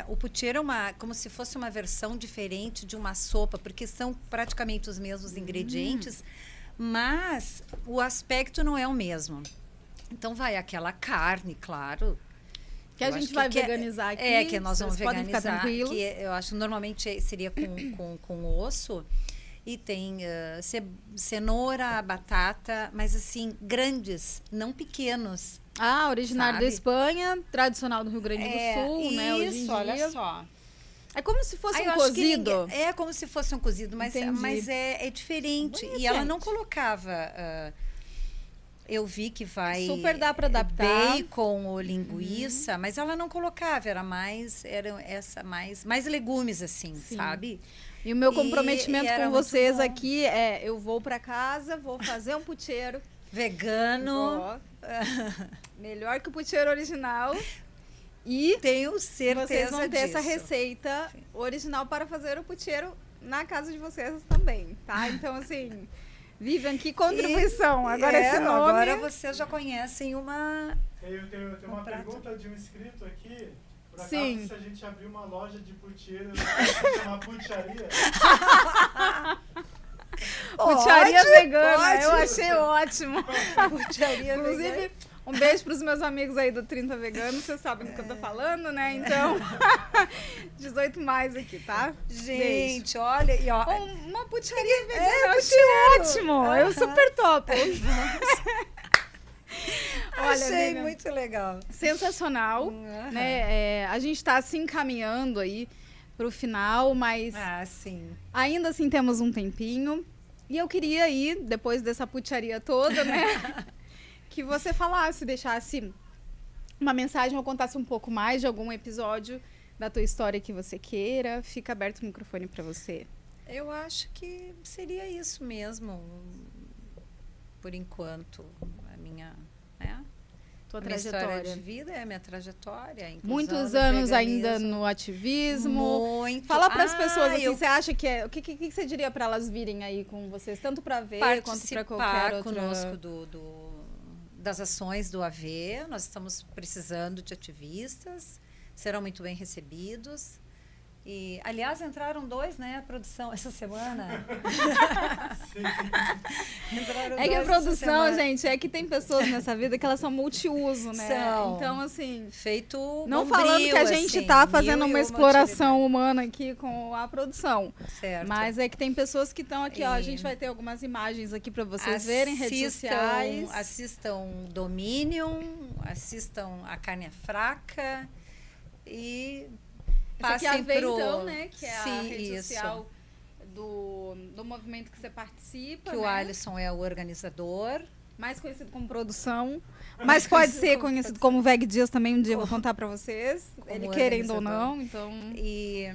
o pucheiro é como se fosse uma versão diferente de uma sopa, porque são praticamente os mesmos ingredientes, mas o aspecto não é o mesmo. Então vai aquela carne, claro. Que a Eu gente acho vai que veganizar aqui. É, que nós vamos vocês podem ficar veganizar, tranquilos. que eu acho normalmente seria com osso. E tem cenoura, batata, mas assim, grandes, não pequenos. Ah, originário da Sabe? Espanha, tradicional do Rio Grande do Sul, né? Hoje em Isso, olha dia. só. É como se fosse Eu um acho que cozido. é como se fosse um cozido, mas Entendi. é diferente. Bonito, E ela gente. não colocava. Eu vi que vai Super dá pra adaptar. bacon ou linguiça, mas ela não colocava, mais legumes assim, Sim. sabe? E o meu E comprometimento era com muito vocês bom. aqui é: eu vou pra casa, vou fazer um pucheiro. Vegano, Ó, melhor que o pucheiro original. E tenho certeza vocês vão ter disso. essa receita original para fazer o pucheiro na casa de vocês também, tá? Então, assim, Vivian, que contribuição. Agora esse nome... Agora vocês já conhecem uma... Eu tenho uma prato. pergunta de um inscrito aqui. Por acaso, Sim. se a gente abrir uma loja de puteiro, se chamar putiaria? Putearia Pode, vegana, pode. eu achei ótimo. Putearia Inclusive, vegana. um beijo pros meus amigos aí do 30 Veganos, vocês sabem do que eu tô falando, né? Então, 18 mais aqui, tá? Gente, olha, e ó, Uma putearia vegana, eu achei puteiro. ótimo. Eu super topo. Olha, achei Vivian, muito legal. sensacional, Aham. né? A gente tá se encaminhando aí pro final, mas Ah, sim. ainda assim temos um tempinho. E eu queria aí, depois dessa putiaria toda, né? que você falasse, deixasse uma mensagem ou contasse um pouco mais de algum episódio da tua história que você queira. Fica aberto o microfone para você. Eu acho que seria isso mesmo, por enquanto, a minha, né? Tua Minha história trajetória. de vida é a minha trajetória. inclusão Muitos do anos ainda veganismo. no ativismo. Muito. Fala para as pessoas assim, eu você acha que é, o que você diria para elas virem aí com vocês, tanto para ver quanto para participar qualquer outra... conosco das ações do AV. Nós estamos precisando de ativistas, serão muito bem recebidos. E, aliás, entraram 2, né, a produção essa semana. Entraram É que a 2 essa produção, semana. gente, é que tem pessoas nessa vida que elas são multiuso, né? São. Então, assim, Feito não bombril, falando que a gente assim, tá mil fazendo e uma exploração humana aqui com a produção. Certo. Mas é que tem pessoas que estão aqui, ó, a E- gente vai ter algumas imagens aqui para vocês verem, redes sociais. Assistam Dominion, assistam A Carne é Fraca e Essa aqui é a passem V, pro... então, né? Que é a Sim, rede isso. social do movimento que você participa, Que o né? Alisson é o organizador. Mais conhecido como produção, mas pode ser conhecido como Veg Dias também, um dia eu vou contar para vocês, ele querendo ou organizador. não, então... E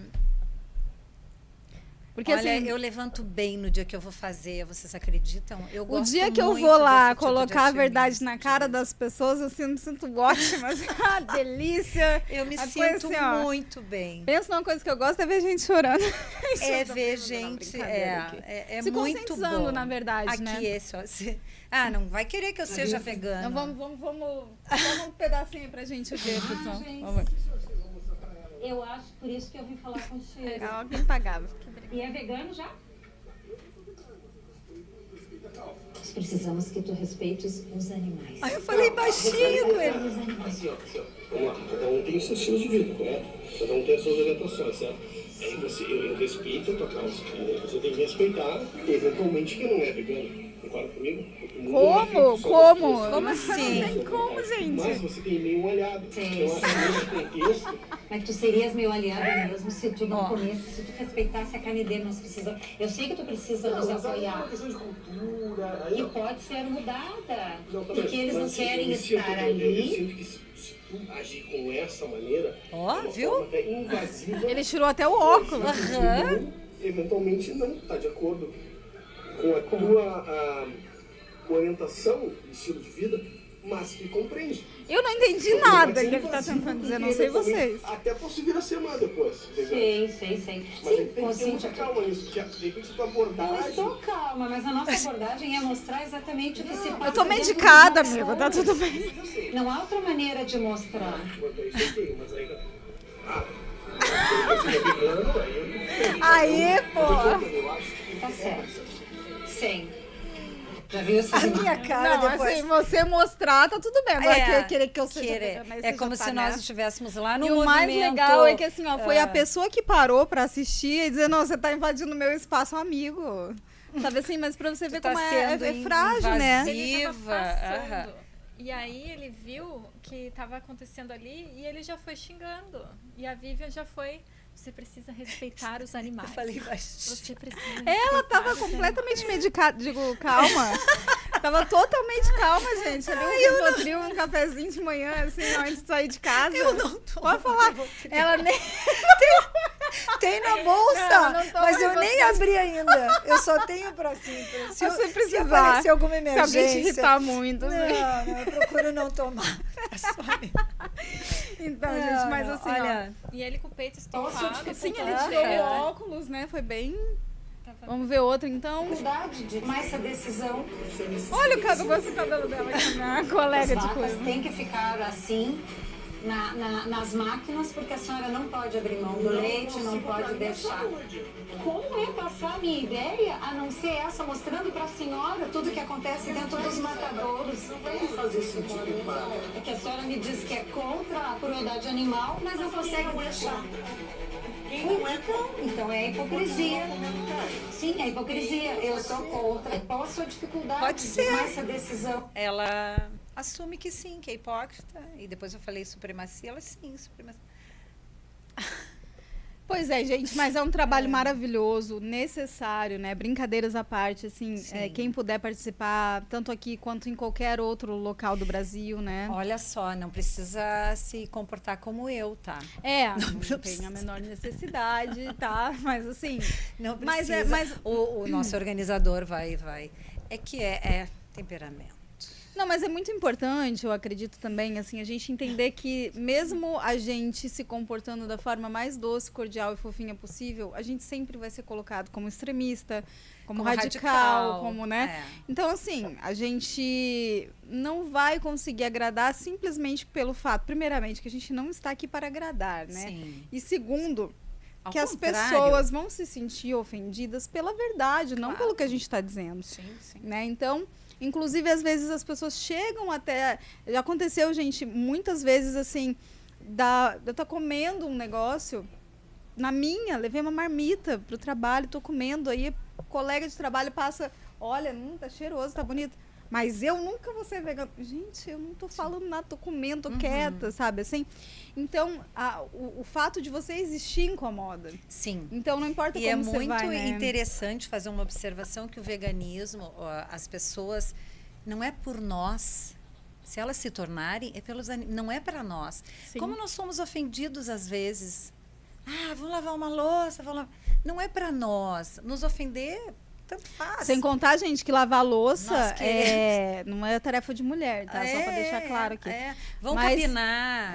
Porque olha, assim, eu levanto bem no dia que eu vou fazer, vocês acreditam? Eu o gosto dia que eu muito vou lá desse tipo de colocar a verdade ativismo. na cara das pessoas, eu me sinto ótima, assim, ah, delícia. Eu me A sinto coisa assim, ó, muito bem. Pensa numa coisa que eu gosto, é ver gente chorando. É Não, ver não, gente, brincadeira aqui. é Se muito conscientizando, bom. na verdade, Aqui né? é só... não vai querer que eu seja vegana. Então vamos um pedacinho pra gente ver, pessoal. gente. Vamos. Eu acho, por isso que eu vim falar contigo. Alguém pagava. E é vegano já? Nós precisamos que tu respeites os animais. Aí eu falei baixinho com ele. Os animais. Assim, ó, vamos lá, cada um tem o seu estilo de vida, correto? Cada um tem as suas orientações, certo? Aí eu respeito a tua causa, e você tem que respeitar, eventualmente, quem não é vegano, concorda comigo? Porque o mundo não é feito só das pessoas. Como assim? Não tem como, gente. Mas você tem meio olhado. Sim, Então, assim, nesse contexto, Mas tu serias meu aliado mesmo se tu não Ó. comesse, se tu respeitasse a carne dele. Nós precisamos. Eu sei que tu precisa nos mas aí é uma apoiar. questão de cultura, aí E pode ser mudada. Não, tá Porque bem, eles não mas, assim, querem eu sinto- estar eu ali. sinto que se tu agir com essa maneira, Ó, é uma viu? forma até invasiva. Ele tirou até o óculos. Aham. Eventualmente não está de acordo com a tua orientação de estilo de vida, mas que compreende. Eu não entendi nada que ele tá tentando dizer, não sei vocês. Até posso vir a ser má depois, entendeu? Sei. Mas aí Sim, tem que ter consciente. muita calma nisso, porque de repente a tua Eu abordagem... estou calma, mas a nossa abordagem é mostrar exatamente o que se passa. Eu tô dentro medicada, do nosso amigo, tá corpo. tudo bem. Eu sei, Não há outra maneira de mostrar. quanto a isso ok, mas aí... eu fico vegano, Aí, pô. eu acho que Tá certo. Sim. Já viu esse A minha cara Não, depois. assim, você mostrar, tá tudo bem. Agora É, querer que eu seja querer. vegana, aí É você como já se tá, nós né? estivéssemos lá no E movimento. o mais legal é que assim, ó, foi a pessoa que parou pra assistir e dizer, não, você tá invadindo o meu espaço, amigo. Sabe assim, mas pra você ver tá como é sendo frágil, né? invasivo. Ele tava Viva, passando. aham. E aí ele viu que estava acontecendo ali e ele já foi xingando. E a Vivian já foi você precisa respeitar os animais. Eu falei baixinho. Você precisa Ela respeitar tava os completamente medicada, digo, calma. Tava totalmente calma, gente. Ali um Rivotril, um cafezinho de manhã, assim, ó, antes de sair de casa. Eu não tô. Pode falar. Ela nem... Tem na bolsa, Não, não tô mas eu mais nem abri ainda. Eu só tenho pra sempre. Se você Se precisar, aparecer alguma se emergência... alguém te irritar muito. assim. Não, eu procuro não tomar. É só Então, Não, gente, mas não, assim, olha, E ele com o peito estufado. ó. Sim, com ele todo tirou cheio. o óculos, né? Foi bem... Tava- Vamos ver outro, então. Dificuldade de tomar essa decisão. Olha o cabelo, eu gosto do cabelo dela, que é minha colega As de vacas coisa. têm que ficar assim nas máquinas, porque a senhora não pode abrir mão do leite, não pode deixar. Como é passar a minha ideia, a não ser essa, mostrando para a senhora tudo que acontece dentro dos matadouros? Não vai fazer sentido, claro. É que a senhora me diz que é contra a crueldade animal, mas não consegue deixar. Então é a hipocrisia. Sim, é a hipocrisia. Eu sou contra. Qual a sua dificuldade Pode de ser. tomar essa decisão? ela assume que sim, que é hipócrita. E depois eu falei supremacia, ela sim, supremacia. Pois é, gente, mas é um trabalho maravilhoso, necessário, né? Brincadeiras à parte, assim, Sim. quem puder participar, tanto aqui quanto em qualquer outro local do Brasil, né? Olha só, não precisa se comportar como eu, tá? Não tem a menor necessidade, tá? Mas assim, Não Mas precisa. mas- O nosso organizador vai. É que é temperamento. não, mas é muito importante, eu acredito também, assim, a gente entender que mesmo a gente se comportando da forma mais doce, cordial e fofinha possível, a gente sempre vai ser colocado como extremista, como radical, como, né? É. Então, assim, a gente não vai conseguir agradar simplesmente pelo fato, primeiramente, que a gente não está aqui para agradar, né? Sim. E segundo, Ao que as contrário. pessoas vão se sentir ofendidas pela verdade, não Claro. pelo que a gente está dizendo, Sim, sim. né? Então, inclusive, às vezes as pessoas chegam até... Já aconteceu, gente, muitas vezes, assim, eu estar comendo um negócio, levei uma marmita pro trabalho, tô comendo, aí o colega de trabalho passa, olha, tá cheiroso, tá bonito. Mas eu nunca vou ser vegana. Gente, eu não tô falando nada, tô comendo, tô quieta, sabe? Assim, então, o fato de você existir incomoda. Sim. Então, não importa E como é você muito vai, né? interessante fazer uma observação que o veganismo, ó, as pessoas, não é por nós. Se elas se tornarem, é pelos não é para nós. Sim. Como nós somos ofendidos às vezes. Vamos lavar uma louça, não é para nós. Nos ofender, tanto faz. Sem contar, gente, que lavar louça Nós queremos. não é tarefa de mulher, tá? Só pra deixar claro aqui. Vamos Mas, cabinar.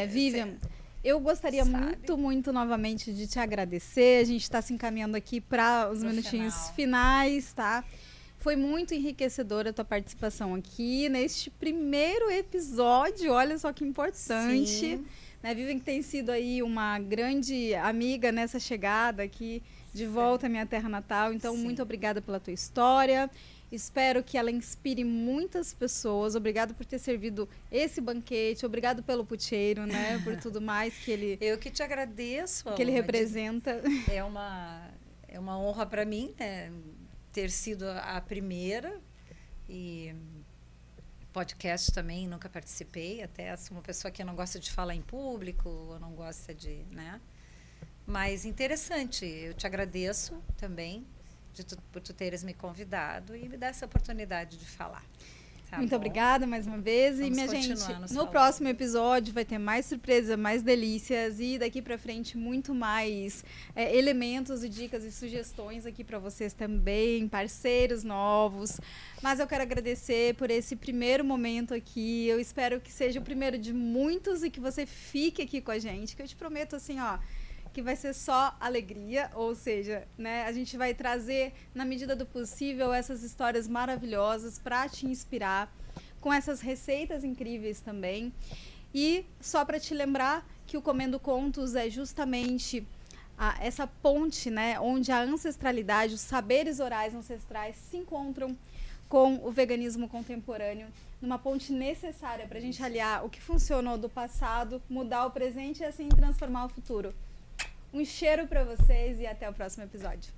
Vivian, eu gostaria sabe? muito, muito novamente de te agradecer. A gente está se encaminhando aqui para os Pro minutinhos final. finais, tá? Foi muito enriquecedora a tua participação aqui neste primeiro episódio. Olha só que importante. Sim. Né, Vivian, que tem sido aí uma grande amiga nessa chegada aqui de volta à minha terra natal. Então, Sim. muito obrigada pela tua história. Espero que ela inspire muitas pessoas. Obrigado por ter servido esse banquete. Obrigado pelo pucheiro, né? Por tudo mais que ele, Eu que te agradeço. que ele Alma. representa. É uma honra para mim, né, ter sido a primeira. E podcast também nunca participei. Até sou uma pessoa que não gosta de falar em público, ou não gosta de, né? Mas interessante. Eu te agradeço também por tu teres me convidado e me dar essa oportunidade de falar. Tá Muito bom? obrigada mais uma vez. Vamos E, minha continuar gente, nos no falando. próximo episódio vai ter mais surpresa, mais delícias e daqui pra frente muito mais elementos e dicas e sugestões aqui pra vocês também, parceiros novos. Mas eu quero agradecer por esse primeiro momento aqui. Eu espero que seja o primeiro de muitos e que você fique aqui com a gente, que eu te prometo assim, ó, que vai ser só alegria, ou seja, né, a gente vai trazer, na medida do possível, essas histórias maravilhosas para te inspirar, com essas receitas incríveis também. E só para te lembrar que o Comendo Contos é justamente essa ponte, né, onde a ancestralidade, os saberes orais ancestrais se encontram com o veganismo contemporâneo, numa ponte necessária para a gente aliar o que funcionou do passado, mudar o presente e assim transformar o futuro. Um cheiro para vocês e até o próximo episódio.